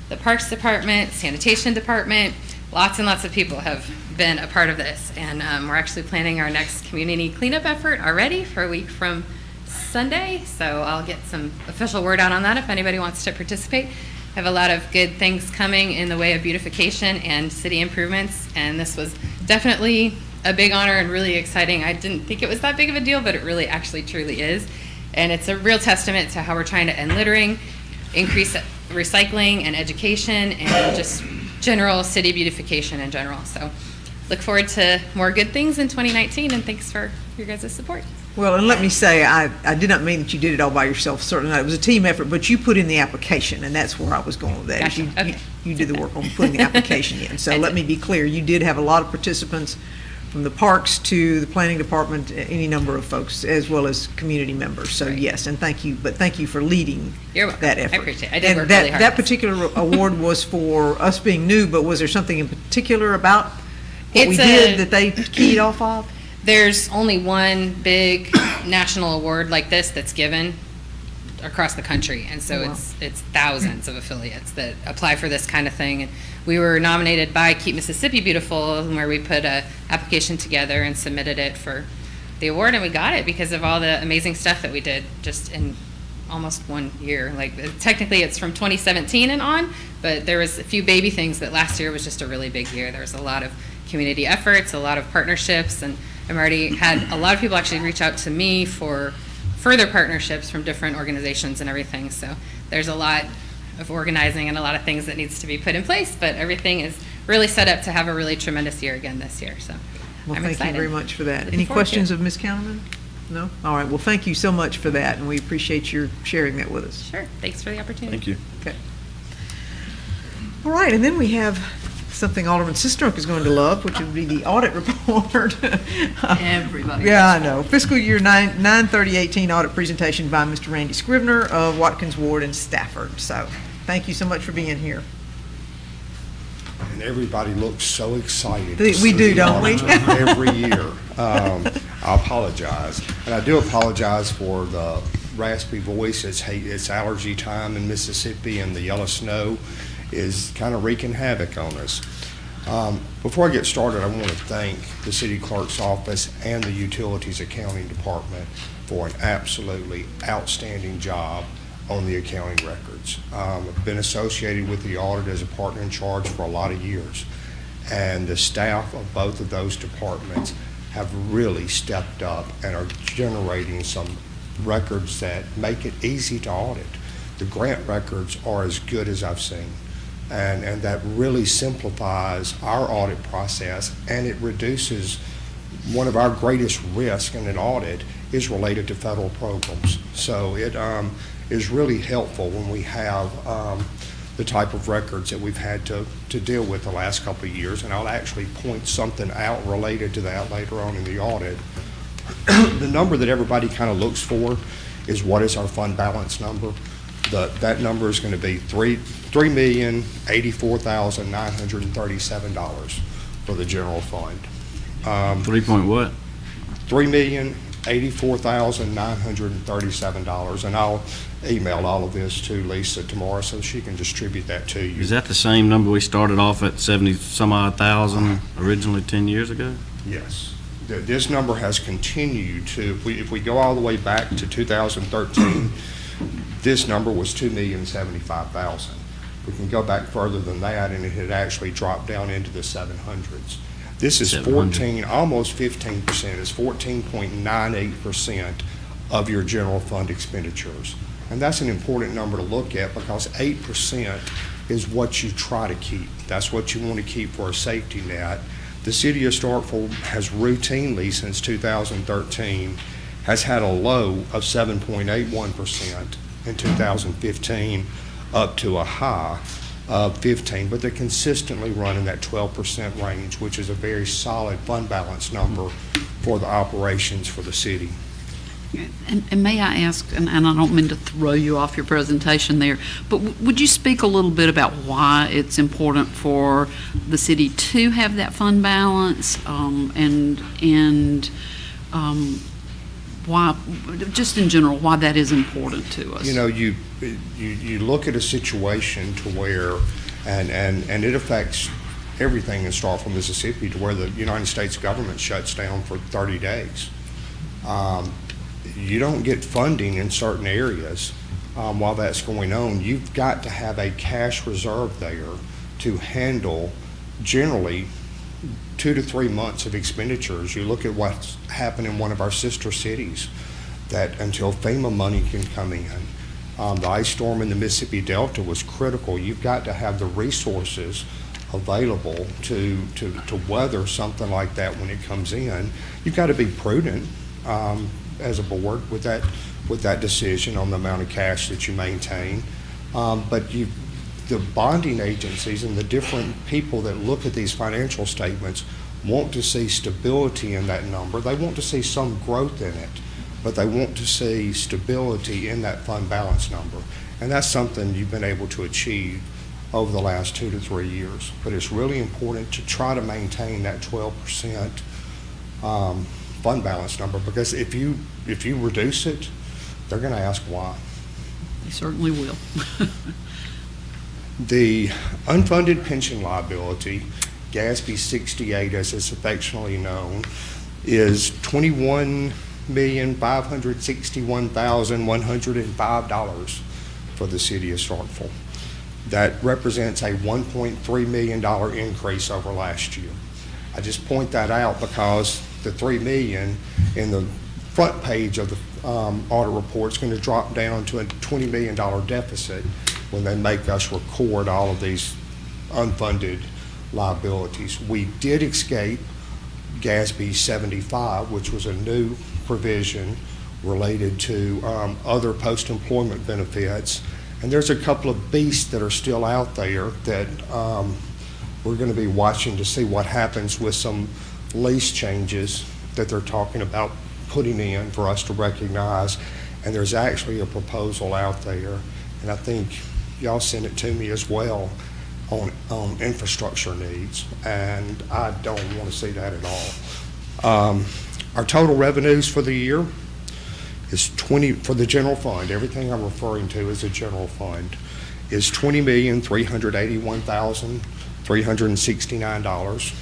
the Parks Department, Sanitation Department. Lots and lots of people have been a part of this, and we're actually planning our next community cleanup effort already for a week from Sunday, so I'll get some official word out on that if anybody wants to participate. Have a lot of good things coming in the way of beautification and city improvements, and this was definitely a big honor and really exciting. I didn't think it was that big of a deal, but it really actually truly is, and it's a real testament to how we're trying to end littering, increase recycling and education, and just general city beautification in general. So look forward to more good things in 2019, and thanks for your guys' support. Well, and let me say, I did not mean that you did it all by yourself, certainly not. It was a team effort, but you put in the application, and that's where I was going with that. Gotcha. You did the work on putting the application in. So I let did. me be clear, you did have a lot of participants from the parks to the planning department, any number of folks, as well as community members. So Right. yes, and thank you for leading You're welcome. that effort. I appreciate it. I did And work really hard. that particular award was for us being new, but was there something in particular about what we It's did that they keyed off of? There's only one big national award like this that's given across the country, and so Oh, wow. it's thousands of affiliates that apply for this kind of thing. And we were nominated by Keep Mississippi Beautiful, where we put a application together and submitted it for the award, and we got it because of all the amazing stuff that we did just in almost 1 year. Like technically it's from 2017 and on, but there was a few baby things that last year was just a really big year. There was a lot of community efforts, a lot of partnerships, and I've already had a lot of people actually reach out to me for further partnerships from different organizations and everything. So there's a lot of organizing and a lot of things that needs to be put in place, but everything is really set up to have a really tremendous year again this year. So Well, I'm thank excited. you very much for that. Looking Any forward to questions it. of Ms. Counterman? No? All right, well, thank you so much for that, and we appreciate your sharing that with us. Sure, thanks for the opportunity. Thank you. Okay. All right, and then we have something Alderman Sistrunk is going to love, which would be the audit report. Everybody. Yeah, I know. Fiscal year 9/30/18 audit presentation by Mr. Randy Scrivener of Watkins Ward and Stafford. So, thank you so much for being here. And everybody looks so excited. We to see do, the don't we? auditor Every year. I apologize. And I do apologize for the raspy voice. It's allergy time in Mississippi, and the yellow snow is kind of wreaking havoc on us. Before I get started, I want to thank the city clerk's office and the utilities accounting department for an absolutely outstanding job on the accounting records. I've been associated with the audit as a partner in charge for a lot of years, and the staff of both of those departments have really stepped up and are generating some records that make it easy to audit. The grant records are as good as I've seen, and that really simplifies our audit process, and it reduces one of our greatest risks in an audit is related to federal programs. So it is really helpful when we have the type of records that we've had to deal with the last couple of years, and I'll actually point something out related to that later on in the audit. The number that everybody kind of looks for is what is our fund balance number. That number is going to be $3,084,937 for the general fund. 3 point what? $3,084,937, and I'll email all of this to Lisa tomorrow so she can distribute that to you. Is that the same number we started off at 70 some odd thousand originally 10 years ago? Yes. This number has continued to, if we go all the way back to 2013, this number was $2,075,000. We can go back further than that, and it had actually dropped down into the 700s. This is 14, almost 15%. It's 14.98% of your general fund expenditures. And that's an important number to look at because 8% is what you try to keep. That's what you want to keep for a safety net. The city of Starkville has routinely, since 2013, has had a low of 7.81% in 2015 up to a high of 15, but they consistently run in that 12% range, which is a very solid fund balance number for the operations for the city. And may I ask, and I don't mean to throw you off your presentation there, but would you speak a little bit about why it's important for the city to have that fund balance, and why, just in general, why that is important to us? You know, you look at a situation to where, and it affects everything in Starkville, Mississippi, to where the United States government shuts down for 30 days. You don't get funding in certain areas while that's going on. You've got to have a cash reserve there to handle generally 2 to 3 months of expenditures. You look at what's happened in one of our sister cities, that until FEMA money can come in, the ice storm in the Mississippi Delta was critical. You've got to have the resources available to weather something like that when it comes in. You've got to be prudent as a board with that decision on the amount of cash that you maintain. But the bonding agencies and the different people that look at these financial statements want to see stability in that number. They want to see some growth in it, but they want to see stability in that fund balance number. And that's something you've been able to achieve over the last 2 to 3 years. But it's really important to try to maintain that 12% fund balance number, because if you reduce it, they're going to ask why. They certainly will. The unfunded pension liability, GASB 68 as it's affectionately known, is $21,561,105 for the city of Starkville. That represents a $1.3 million increase over last year. I just point that out because the $3 million in the front page of the audit report is going to drop down to a $20 million deficit when they make us record all of these unfunded liabilities. We did escape GASB 75, which was a new provision related to other post-employment benefits. And there's a couple of beasts that are still out there that we're going to be watching to see what happens with some lease changes that they're talking about putting in for us to recognize. And there's actually a proposal out there, and I think y'all sent it to me as well, on infrastructure needs, and I don't want to see that at all. Our total revenues for the year is for the general fund, everything I'm referring to is a general fund, is $20,381,369.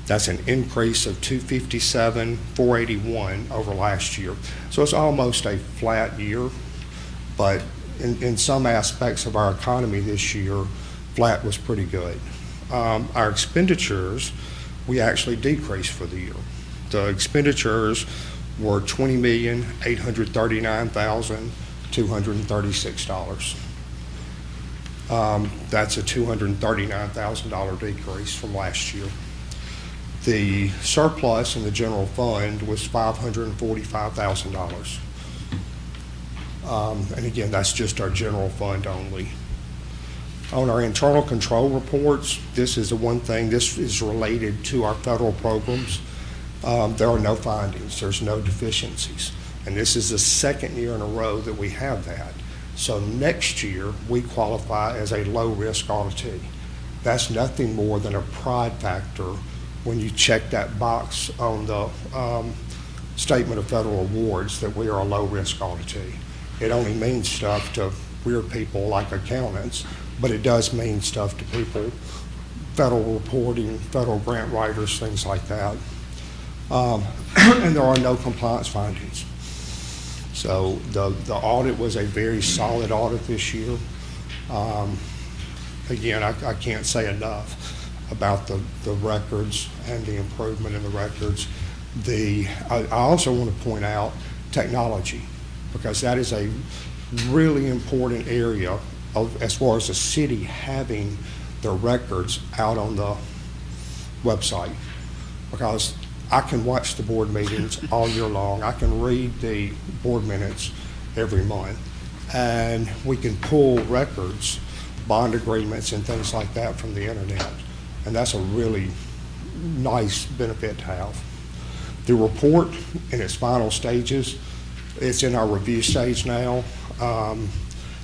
That's an increase of $257,481 over last year. So it's almost a flat year, but in some aspects of our economy this year, flat was pretty good. Our expenditures, we actually decreased for the year. The expenditures were $20,839,236. That's a $239,000 decrease from last year. The surplus in the general fund was $545,000. And again, that's just our general fund only. On our internal control reports, this is the one thing, this is related to our federal programs. There are no findings, there's no deficiencies. And this is the second year in a row that we have that. So next year, we qualify as a low-risk auditee. That's nothing more than a pride factor when you check that box on the Statement of Federal Awards that we are a low-risk auditee. It only means stuff to weird people like accountants, but it does mean stuff to people, federal reporting, federal grant writers, things like that. And there are no compliance findings. So the audit was a very solid audit this year. Again, I can't say enough about the records and the improvement in the records. I also want to point out technology, because that is a really important area as far as the city having their records out on the website. Because I can watch the board meetings all year long. I can read the board minutes every month. And we can pull records bond agreements and things like that from the internet. And that's a really nice benefit to have. The report in its final stages, it's in our review stage now.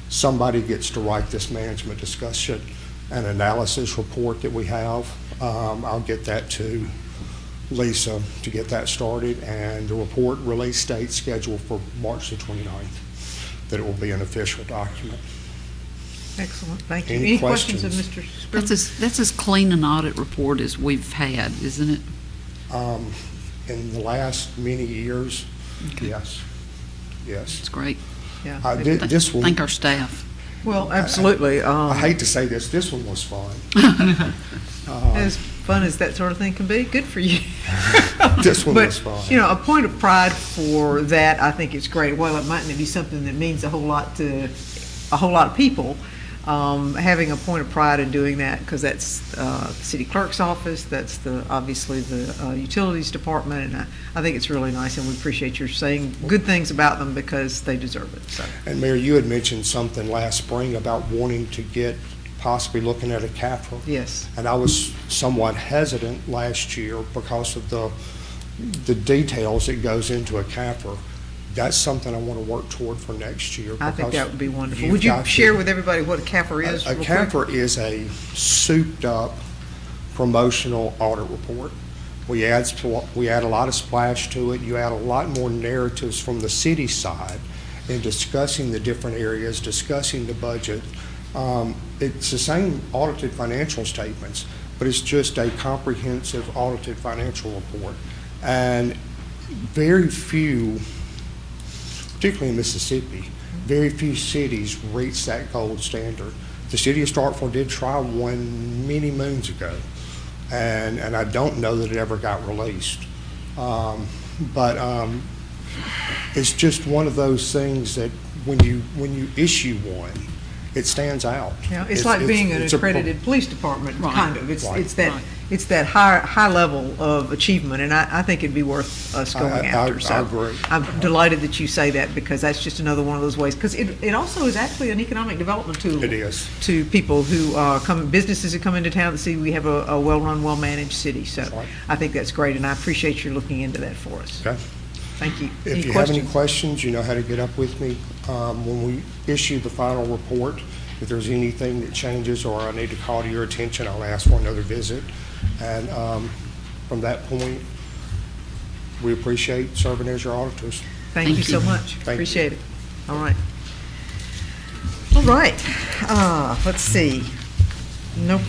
Somebody gets to write this management discussion and analysis report that we have. I'll get that to Lisa to get that started, and the report release date scheduled for March the 29th, that it will be an official document. Excellent, thank you. Any Any questions of questions? Mr. Scrivens? That's as clean an audit report as we've had, isn't it? In the last many years, yes, yes. It's great. Yeah. This one, Thank our staff. Well, absolutely. I hate to say this one was fun. As fun as that sort of thing can be, good for you. This one was But, fun. you know, a point of pride for that, I think it's great. Well, it mightn't be something that means a whole lot to a whole lot of people, having a point of pride in doing that, because that's the city clerk's office, that's obviously the utilities department, and I think it's really nice, and we appreciate your saying good things about them because they deserve it, so. And Mayor, you had mentioned something last spring about wanting to get, possibly looking at a CAFR. Yes. And I was somewhat hesitant last year because of the details that goes into a CAFR. That's something I want to work toward for next year. I think because that would be wonderful. you've Would you got to- share with everybody what a CAFR is? A real quick? CAFR is a souped-up promotional audit report. We add a lot of splash to it. You add a lot more narratives from the city side in discussing the different areas, discussing the budget. It's the same audited financial statements, but it's just a comprehensive audited financial report. And very few, particularly in Mississippi, very few cities reach that gold standard. The city of Starkville did try one many moons ago, and I don't know that it ever got released. But it's just one of those things that when you issue one, it stands out. Yeah, it's like being an it's a- accredited police department, Right. kind of. It's Right. it's that high level of achievement, and I think it'd be worth us going after. I So agree. I'm delighted that you say that, because that's just another one of those ways, because it also is actually an economic development tool. It is. To people who businesses who come into town to see we have a well-run, well-managed city. So Right. I think that's great, and I appreciate your looking into that for us. Okay. Thank you. If you have any questions, you know how to get up with me. When we issue the final report, if there's anything that changes or I need to call to your attention, I'll ask for another visit. And from that point, we appreciate serving as your auditors. Thank you so much. you. Appreciate it. All right. All right. Let's see. No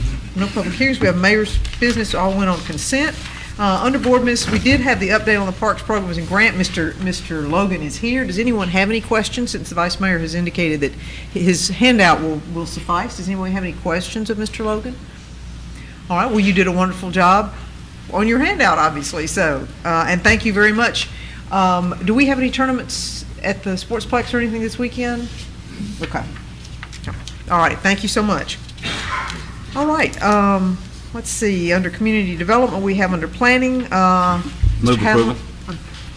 public hearings. We have mayor's business. All went on consent. Under board business, we did have the update on the parks programs and grant. Mr. Logan is here. Does anyone have any questions, since the vice mayor has indicated that his handout will suffice? Does anyone have any questions of Mr. Logan? All right. Well, you did a wonderful job on your handout, obviously. So, and thank you very much. Do we have any tournaments at the Sportsplex or anything this weekend? Okay. All right. Thank you so much. All right. Let's see. Under community development, we have under planning. Move Mr. Hadley- approval.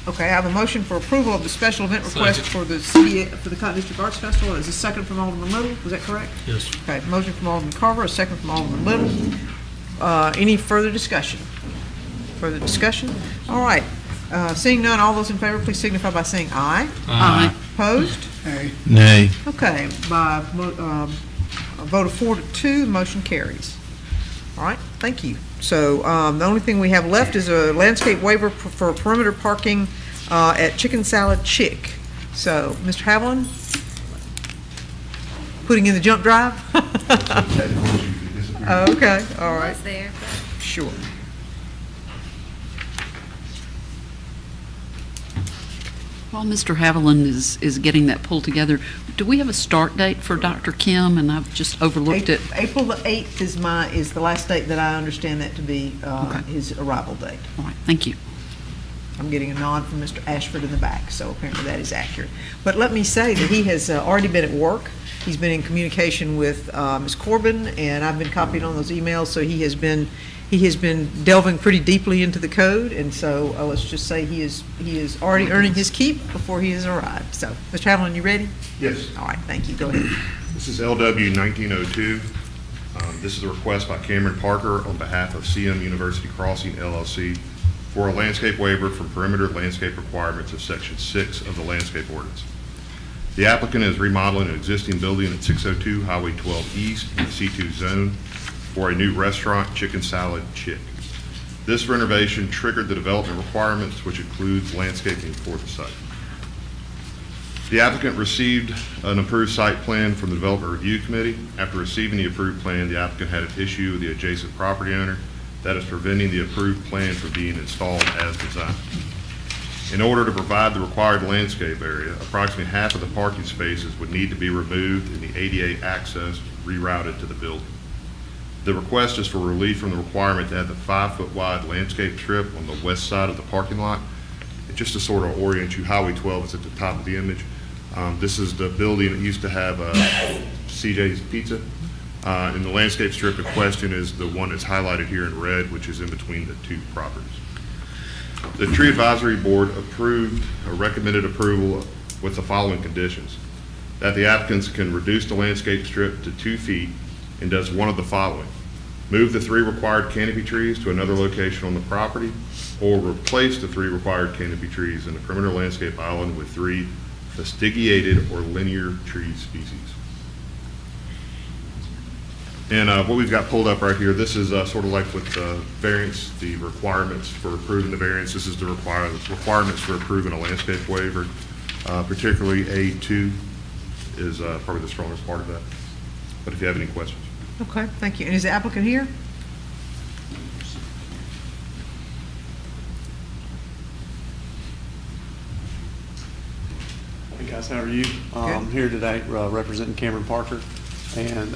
Okay. I have a motion for approval of the special event request for the city for the Cotton District Arts Festival. Is a second from Alderman Little? Was that correct? Yes. Okay. Motion from Alderman Carver, a second from Alderman Little. Any further discussion? Further discussion? All right. Seeing none, all those in favor, please signify by saying aye. Aye. Opposed? Nay. Okay. By a vote of 4-2, the motion carries. All right. Thank you. So the only thing we have left is a landscape waiver for perimeter parking at Chicken Salad Chick. So, Mr. Haviland, putting in the jump drive? Okay. All right. There. Sure. While Mr. Haviland is getting that pulled together, do we have a start date for Dr. Kim? And I've just overlooked it. April the 8th is the last date that I understand that to be Okay. his arrival date. All right, thank you. I'm getting a nod from Mr. Ashford in the back, so apparently that is accurate. But let me say that he has already been at work. He's been in communication with Ms. Corbin, and I've been copied on those emails, so he he has been delving pretty deeply into the code, and so let's just say he is already earning his keep before he has arrived. So, Mr. Haviland, you ready? Yes. All right, thank you. Go ahead. This is LW 1902. This is a request by Cameron Parker on behalf of CM University Crossing LLC for a landscape waiver from perimeter landscape requirements of Section 6 of the Landscape Ordinance. The applicant is remodeling an existing building at 602 Highway 12 East in the C2 zone for a new restaurant, Chicken Salad Chick. This renovation triggered the development requirements, which includes landscaping for the site. The applicant received an approved site plan from the Development Review Committee. After receiving the approved plan, the applicant had an issue with the adjacent property owner that is preventing the approved plan from being installed as designed. In order to provide the required landscape area, approximately half of the parking spaces would need to be removed and the ADA access rerouted to the building. The request is for relief from the requirement to have the 5-foot wide landscape strip on the west side of the parking lot. And just to sort of orient you, Highway 12 is at the top of the image. This is the building that used to have CJ's Pizza. And the landscape strip in question is the one that's highlighted here in red, which is in between the two properties. The Tree Advisory Board approved or recommended approval with the following conditions: that the applicants can reduce the landscape strip to 2 feet and does one of the following: move the 3 required canopy trees to another location on the property, or replace the 3 required canopy trees in the perimeter landscape island with 3 fastigiated or linear tree species. And what we've got pulled up right here, this is sort of like with the variance, the requirements for approving the variance. This is the requirements for approving a landscape waiver. Particularly A2 is probably the strongest part of that. But if you have any questions. Okay, thank you. And is the applicant here? Hey guys, how are you? I'm here today representing Cameron Parker, and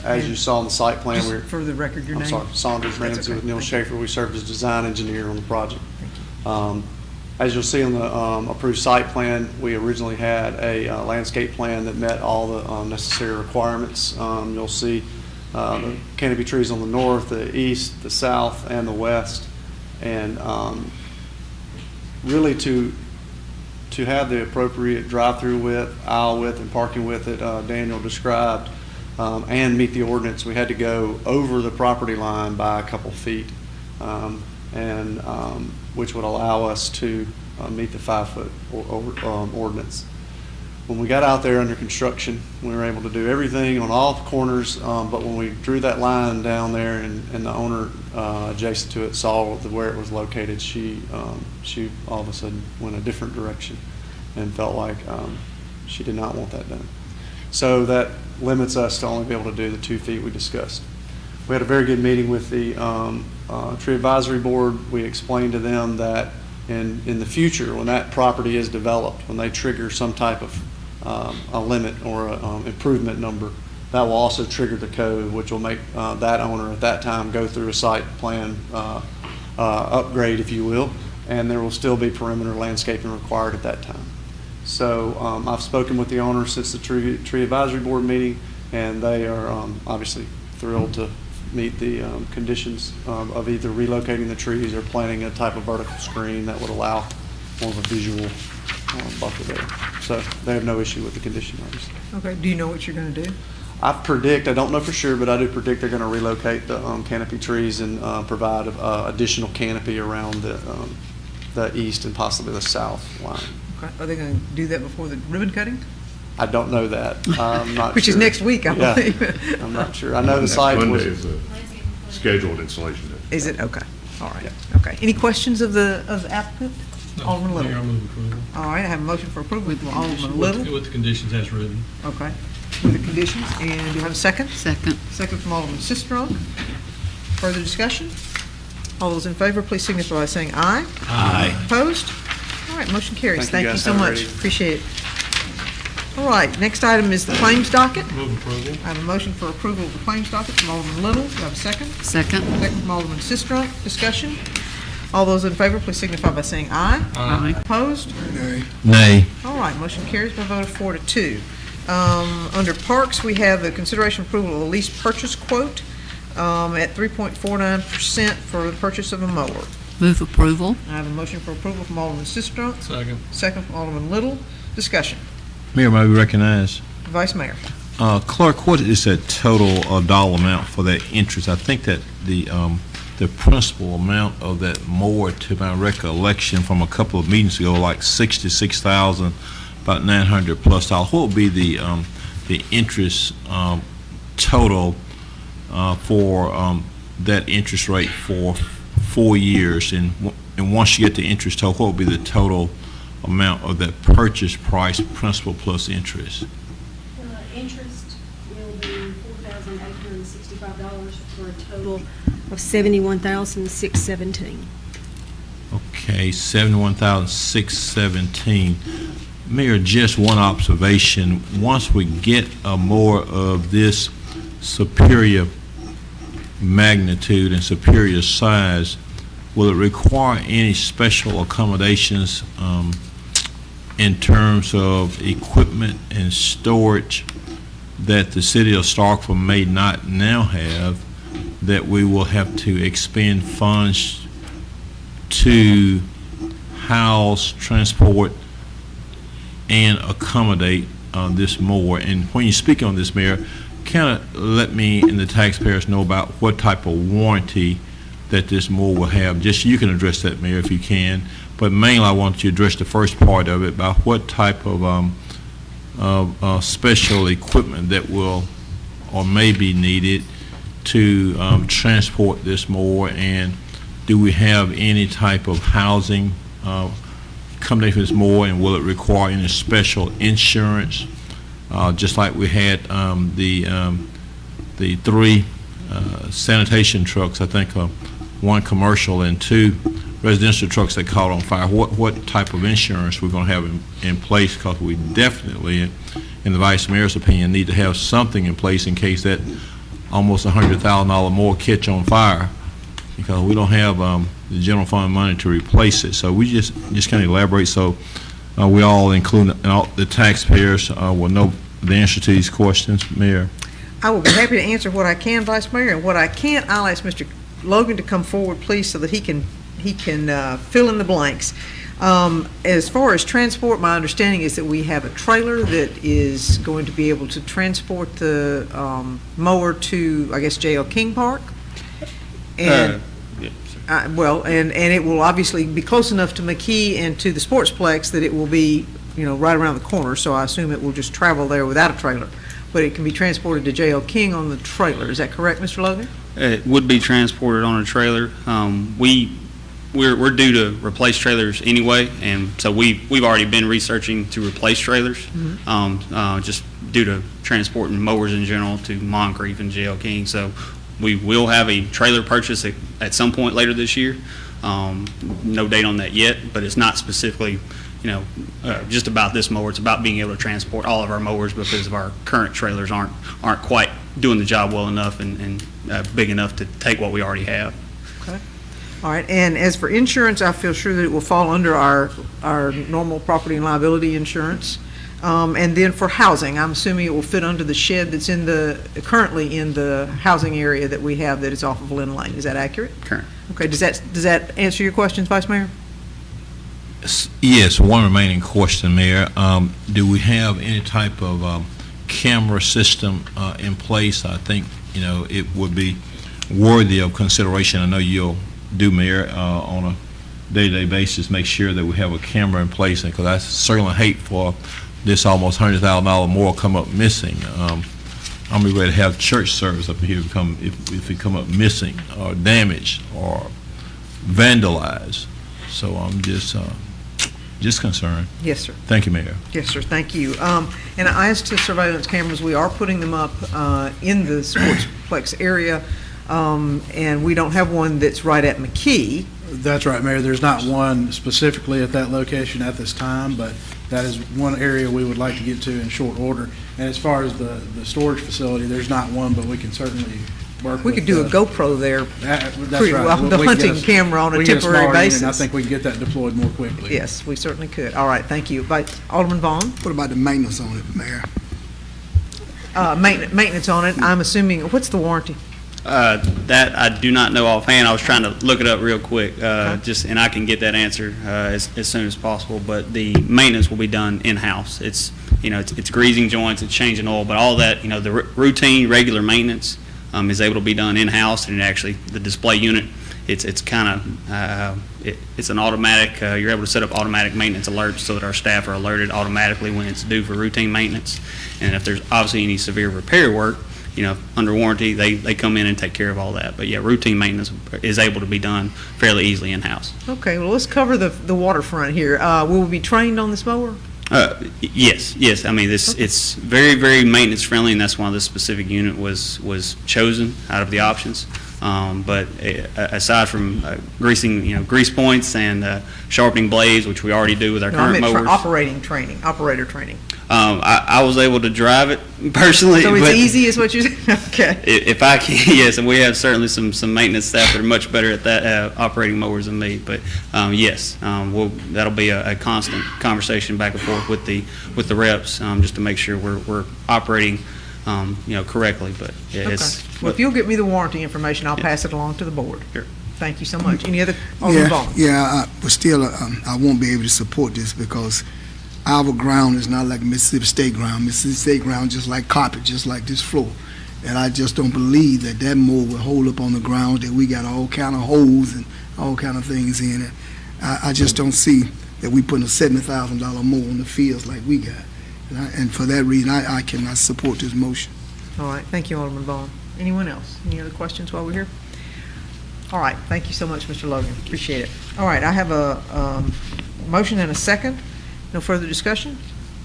as you saw in the site plan, Just for the record, your name? I'm sorry, Saunders Ramsey okay. with Neil Thank you. Schaefer. We served as design engineer on the project. As you'll see on the approved site plan, we originally had a landscape plan that met all the necessary requirements. You'll see the canopy trees on the north, the east, the south, and the west. And really to have the appropriate drive-through width, aisle width, and parking width that Daniel described, and meet the ordinance, we had to go over the property line by a couple feet, which would allow us to meet the 5-foot ordinance. When we got out there under construction, we were able to do everything on all corners, but when we drew that line down there and the owner adjacent to it saw where it was located, she all of a sudden went a different direction and felt like she did not want that done. So that limits us to only be able to do the 2 feet we discussed. We had a very good meeting with the Tree Advisory Board. We explained to them that in the future, when that property is developed, when they trigger some type of a limit or an improvement number, that will also trigger the code, which will make that owner at that time go through a site plan upgrade, if you will, and there will still be perimeter landscaping required at that time. So I've spoken with the owner since the Tree Advisory Board meeting, and they are obviously thrilled to meet the conditions of either relocating the trees or planting a type of vertical screen that would allow more of a visual buffer there. So they have no issue with the condition, obviously. Okay, do you know what you're going to do? I don't know for sure, but I do predict they're going to relocate the canopy trees and provide additional canopy around the east and possibly the south line. Okay, are they going to do that before the ribbon cutting? I don't know that. I'm not Which sure. is next week, I believe. I'm not sure. I know the site Monday was. is a scheduled installation day. Is it? Okay, all right. Okay, any questions of the applicant? Alderman Little. Mayor, I move approval. All right, I have a motion for approval from Alderman Little. With the conditions as written. Okay, with the conditions, and do you have a second? Second. Second from Alderman Sistrunk. Further discussion? All those in favor, please signify by saying aye. Aye. Opposed? All right, motion carries. Thank you, Thank you guys. so Have a much. great evening. Appreciate it. All right, next item is the claims docket. Move approval. I have a motion for approval of the claims docket from Alderman Little. Do I have a second? Second. Second from Alderman Sistrunk. Discussion? All those in favor, please signify by saying aye. Aye. Opposed? Nay. All right, motion carries by a vote of 4-2. Under Parks, we have the consideration approval of a lease purchase quote at 3.49% for the purchase of a mower. Move approval. I have a motion for approval from Alderman Sistrunk. Second. Second from Alderman Little. Discussion. Mayor, may we recognize? Vice Mayor. Clerk, what is that total dollar amount for that interest? I think that the principal amount of that mower, to my recollection from a couple of meetings ago, like 66,000, about $900 plus. What would be the interest total for that interest rate for 4 years? And once you get the interest total, what would be the total amount of that purchase price, principal plus interest? Interest will be $4,865 for a total of $71,617. Okay, 71,617. Mayor, just one observation. Once we get more of this superior magnitude and superior size, will it require any special accommodations in terms of equipment and storage that the city of Starkville may not now have, that we will have to expend funds to house, transport, and accommodate this mower? And when you speak on this, Mayor, kind of let me and the taxpayers know about what type of warranty that this mower will have. Just you can address that, Mayor, if you can. But mainly, I want you to address the first part of it, about what type of special equipment that will or may be needed to transport this mower, and do we have any type of housing coming for this mower, and will it require any special insurance, just like we had the 3 sanitation trucks, I think, one commercial and 2 residential trucks that caught on fire? What type of insurance we're going to have in place? Because we definitely, in the Vice Mayor's opinion, need to have something in place in case that almost $100,000 more catch on fire, because we don't have the general fund money to replace it. So we just kind of elaborate so we all, including the taxpayers, will know the answer to these questions, Mayor. I will be happy to answer what I can, Vice Mayor, and what I can't, I'll ask Mr. Logan to come forward, please, so that he can fill in the blanks. As far as transport, my understanding is that we have a trailer that is going to be able to transport the mower to, I guess, J.L. King Park. And and it will obviously be close enough to McKee and to the Sportsplex that it will be, right around the corner. So I assume it will just travel there without a trailer, but it can be transported to J.L. King on the trailer. Is that correct, Mr. Logan? It would be transported on a trailer. We're due to replace trailers anyway, and so we've already been researching to replace trailers, just due to transporting mowers in general to Moncrief and J.L. King. So we will have a trailer purchase at some point later this year. No date on that yet, but it's not specifically, just about this mower. It's about being able to transport all of our mowers, because of our current trailers aren't quite doing the job well enough and big enough to take what we already have. Okay. All right. And as for insurance, I feel sure that it will fall under our normal property and liability insurance. And then for housing, I'm assuming it will fit under the shed that's currently in the housing area that we have that is off of Lynn Lane. Is that accurate? Correct. Okay. Does that answer your questions, Vice Mayor? Yes, one remaining question, Mayor. Do we have any type of camera system in place? I think, it would be worthy of consideration. I know you'll do, Mayor, on a day-to-day basis, make sure that we have a camera in place, because I certainly hate for this almost $100,000 more come up missing. I'm ready to have church service up here if it come up missing or damaged or vandalized. So I'm just concerned. Yes, sir. Thank you, Mayor. Yes, sir. Thank you. And as to surveillance cameras, we are putting them up in the Sportsplex area, and we don't have one that's right at McKee. That's right, Mayor. There's not one specifically at that location at this time, but that is one area we would like to get to in short order. And as far as the storage facility, there's not one, but we can certainly work We with could do a GoPro there that's pretty right. well, the hunting camera on a temporary basis. I think we can get that deployed more quickly. Yes, we certainly could. All right, thank you. Alderman Vaughn? What about the maintenance on it, Mayor? Maintenance on it, I'm assuming, what's the warranty? That I do not know offhand. I was trying to look it up real quick, and I can get that answer as soon as possible. But the maintenance will be done in-house. It's greasing joints, it's changing oil, but all that, the routine, regular maintenance is able to be done in-house. And actually, the display unit, it's kind of it's an automatic. You're able to set up automatic maintenance alerts so that our staff are alerted automatically when it's due for routine maintenance. And if there's obviously any severe repair work, under warranty, they come in and take care of all that. But yeah, routine maintenance is able to be done fairly easily in-house. Okay, well, let's cover the waterfront here. Will we be trained on this mower? Yes. I mean, it's very, very maintenance friendly, and that's why this specific unit was chosen out of the options. But aside from greasing, grease points and sharpening blades, which we already do with our current mowers. Operator training. I was able to drive it personally. So it's easy, is what you said? Okay. If I can, yes, and we have certainly some maintenance staff that are much better at that operating mowers than me. But yes, that'll be a constant conversation back and forth with the reps, just to make sure we're operating correctly. But yeah, okay. Well, if you'll get me the warranty information, I'll pass it along to the board. Sure. Thank you so much. Any other? But still, I won't be able to support this because our ground is not like Mississippi State ground. Mississippi State ground just like carpet, just like this floor. And I just don't believe that mower will hold up on the ground, that we got all kind of holes and all kind of things in it. I just don't see that we putting a $70,000 mower on the fields like we got. And for that reason, I cannot support this motion. All right. Thank you, Alderman Vaughn. Anyone else? Any other questions while we're here? All right. Thank you so much, Mr. Logan. Appreciate it. All right. I have a motion and a second. No further discussion?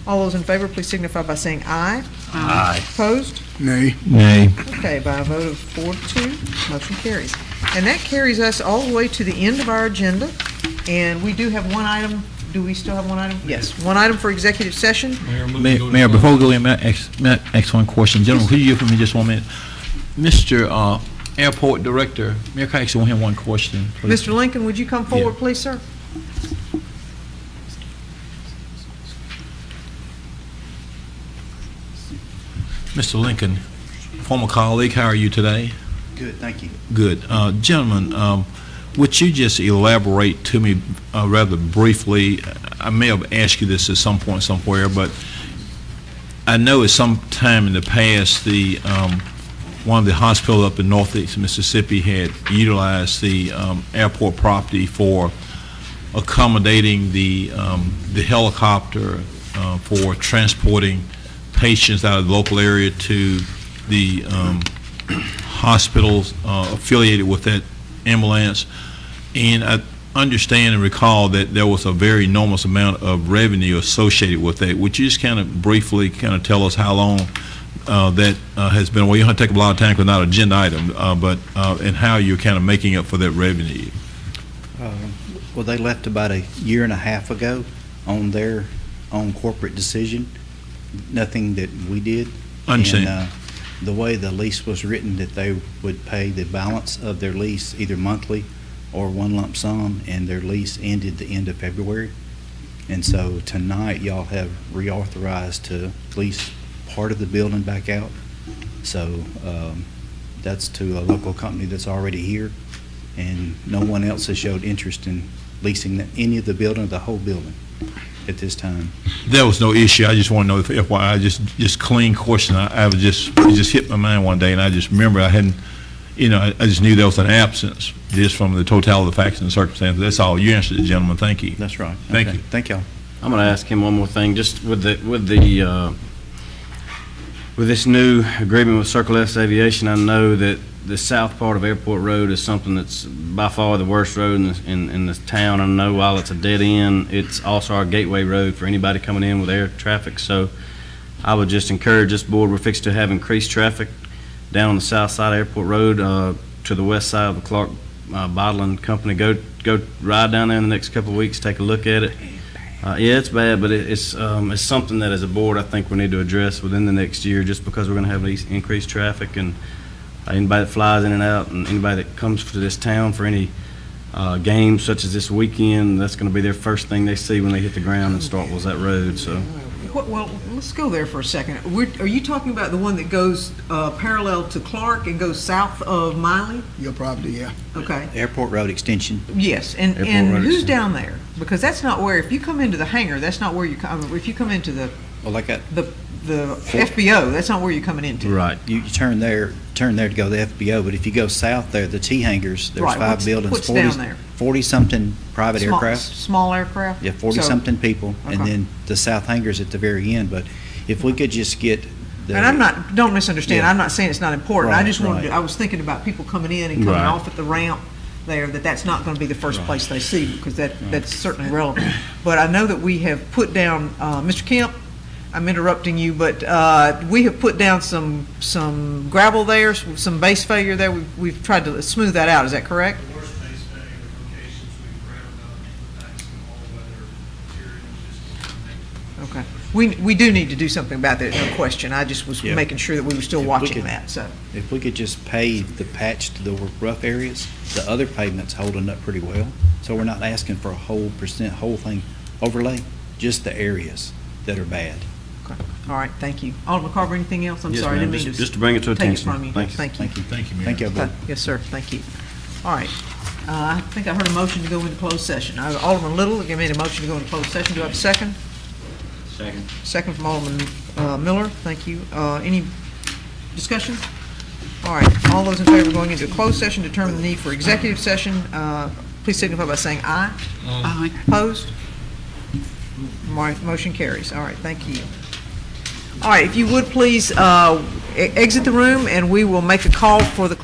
All those in favor, please signify by saying aye. Aye. Opposed? Nay. Nay. Okay, by a vote of 4-2, motion carries. And that carries us all the way to the end of our agenda. And we do have one item. Do we still have one item? Yes, one item for executive session. Mayor, before we go in, may I ask one question? Gentlemen, could you give me just 1 minute? Mr. Airport Director, Mayor, can I ask him one question, please? Mr. Lincoln, would you come forward, please, sir? Mr. Lincoln, former colleague, how are you today? Good, thank you. Good. Gentlemen, would you just elaborate to me rather briefly? I may have asked you this at some point somewhere, but I know at some time in the past, one of the hospitals up in northeast Mississippi had utilized the airport property for accommodating the helicopter for transporting patients out of the local area to the hospitals affiliated with that ambulance. And I understand and recall that there was a very enormous amount of revenue associated with that. Would you just kind of briefly tell us how long that has been? Well, you don't have to take a lot of time because it's not an agenda item, but and how you're kind of making up for that revenue. Well, they left about a year and a half ago on their own corporate decision. Nothing that we did. Understand. And, the way the lease was written, that they would pay the balance of their lease either monthly or one lump sum, and their lease ended the end of February. And so tonight, y'all have reauthorized to lease part of the building back out. So that's to a local company that's already here, and no one else has showed interest in leasing any of the building or the whole building at this time. There was no issue. I just want to know if FYI, just clean question. It just hit my mind one day, and I just remember I hadn't, I just knew there was an absence just from the totality of the facts and circumstances. That's all. You answered it, gentlemen. Thank you. That's right. Thank Okay. you. Thank y'all. I'm going to ask him one more thing, just with this new agreement with Circle S Aviation. I know that the south part of Airport Road is something that's by far the worst road in this town. I know while it's a dead end, it's also our gateway road for anybody coming in with air traffic. So I would just encourage this board, we're fixed to have increased traffic down on the south side of Airport Road to the west side of the Clark Bottling Company. Go ride down there in the next couple of weeks, take a look at it. Yeah, it's bad, but it's something that as a board I think we need to address within the next year, just because we're going to have these increased traffic, and anybody that flies in and out and anybody that comes to this town for any games such as this weekend, that's going to be their first thing they see when they hit the ground in Starkville, that road. So well, let's go there for a second. Are you talking about the one that goes parallel to Clark and goes south of Miley? Your property, yeah. Okay. Airport Road Extension. Yes, and Airport Road who's extension. down there? Because that's not where, if you come into the hangar, that's not where you come, if you come into the Well, like the FBO, that's not where you're coming into. Right. You turn there to go to the FBO, but if you go south there, the T hangars, there's Right, 5 buildings, what's 40 down there? 40-something private Small- aircraft. Small aircraft? Yeah, So- 40-something people, and Okay. then the south hangars at the very end. But if we could just get the... And I'm not, don't misunderstand, Yeah. I'm not saying it's not important. I Right, just wanted right. to, I was thinking about people coming in and coming Right. off at the ramp there, that's not going to be the first place they see, because that's certainly relevant. But I know that we have put down, Mr. Kemp, I'm interrupting you, but we have put down some gravel there, some base failure there. We've tried to smooth that out, is that correct? The worst base failure locations we've ground up with maximum all-weather material, just to make Okay. We do need to do something about that, no question. I just was Yeah. making sure that we were still If we watching could- that, so. If we could just pave the patch to the rough areas, the other pavement's holding up pretty well. So we're not asking for a whole thing overlay, just the areas that are bad. Okay. All right, thank you. Alderman Carver, anything else? I'm Yes, sorry, I ma'am. didn't mean to. Just to bring it to take attention. from you. Thank you. Thank you. Thank you. Thank you, Mayor. Thank you, Okay. Board. Yes, sir, thank you. All right, I think I heard a motion to go into closed session. Alderman Little, give me a motion to go into closed session. Do I have a second? Second. Second from Alderman Miller, thank you. Any discussion? All right, all those in favor of going into closed session, determine the need for executive session, please signify by saying aye. Aye. Opposed? Motion carries. All right, thank you. All right, if you would please exit the room, and we will make a call for the.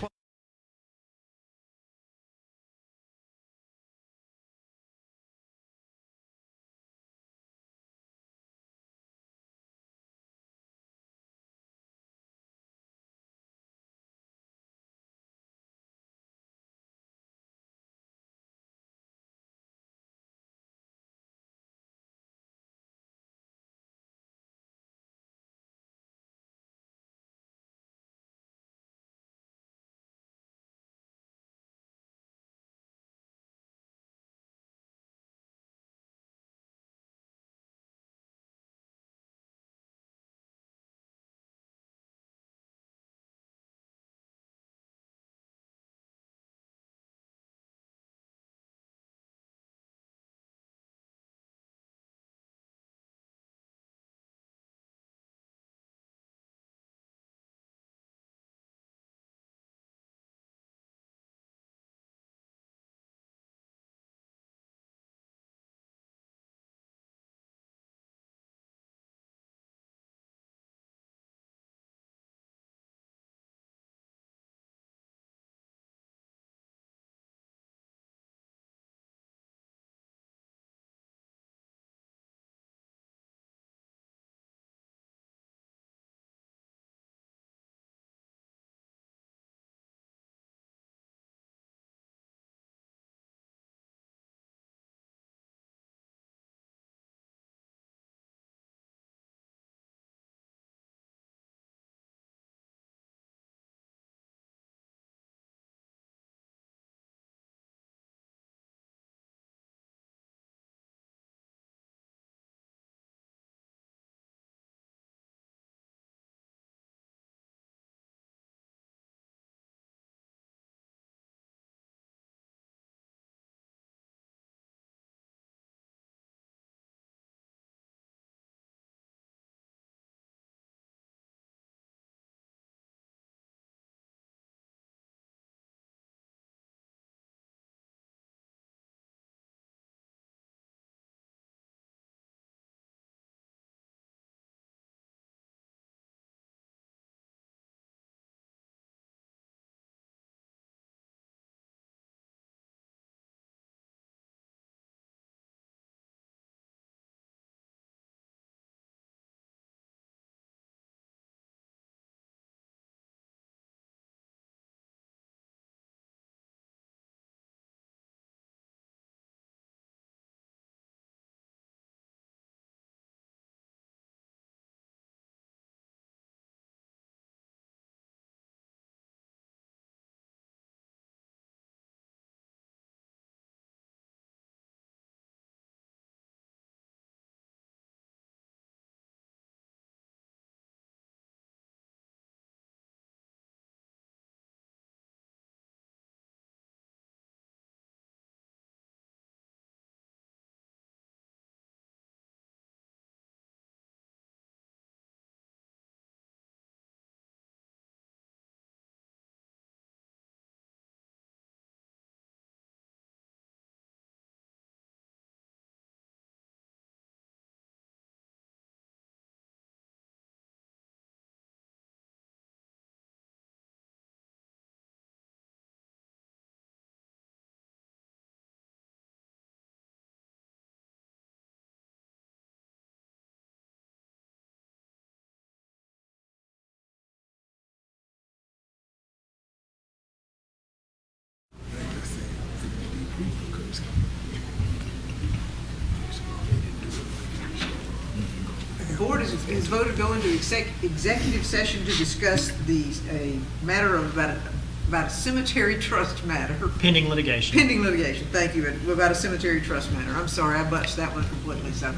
board has voted to go into executive session to discuss a matter of about a cemetery trust matter. Pending litigation. Pending litigation, thank you, about a cemetery trust matter. I'm sorry, I butched that one completely, so.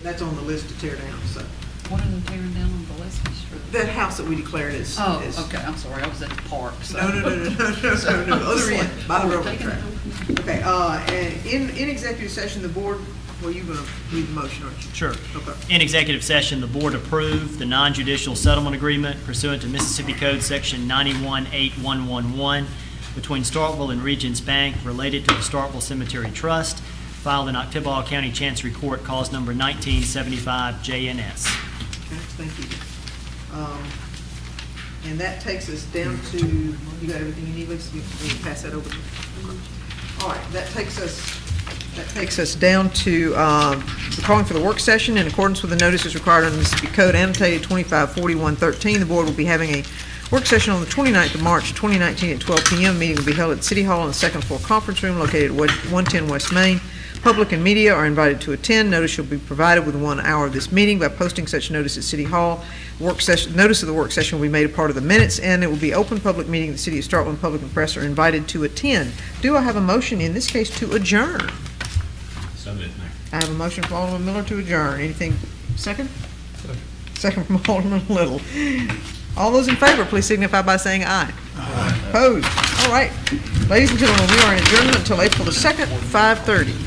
That's on the list to tear down, so. What are they tearing down on Gillespie Street? That house that we declared as. Oh, as- okay, I'm sorry, I was at the park, so. No, other end, by the railroad track. Okay, and in executive session, the board, well, you're gonna read the motion, aren't you? Sure. Okay. In executive session, the board approved the non-judicial settlement agreement pursuant to Mississippi Code Section 918111 between Starkville and Regions Bank related to the Starkville Cemetery Trust, filed in Oktibbeha County Chancery Court, cause number 1975 JNS. Okay, thank you. And that takes us down to, you got everything you need, Lisa? You can pass that over. All right, that takes us down to calling for the work session in accordance with the notices required under Mississippi Code annotated 254113. The board will be having a work session on the 29th of March, 2019 at 12 p.m. Meeting will be held at City Hall in the second floor conference room located at 110 West Main. Public and media are invited to attend. Notice shall be provided within 1 hour of this meeting by posting such notice at City Hall. Notice of the work session will be made a part of the minutes, and it will be open public meeting. The City of Starkville public and press are invited to attend. Do I have a motion in this case to adjourn? So moved, Mayor. I have a motion from Alderman Miller to adjourn. Anything, second? Second from Alderman Little. All those in favor, please signify by saying aye. Aye. Opposed? All right. Ladies and gentlemen, we are in adjournment until April the 2nd, 5:30.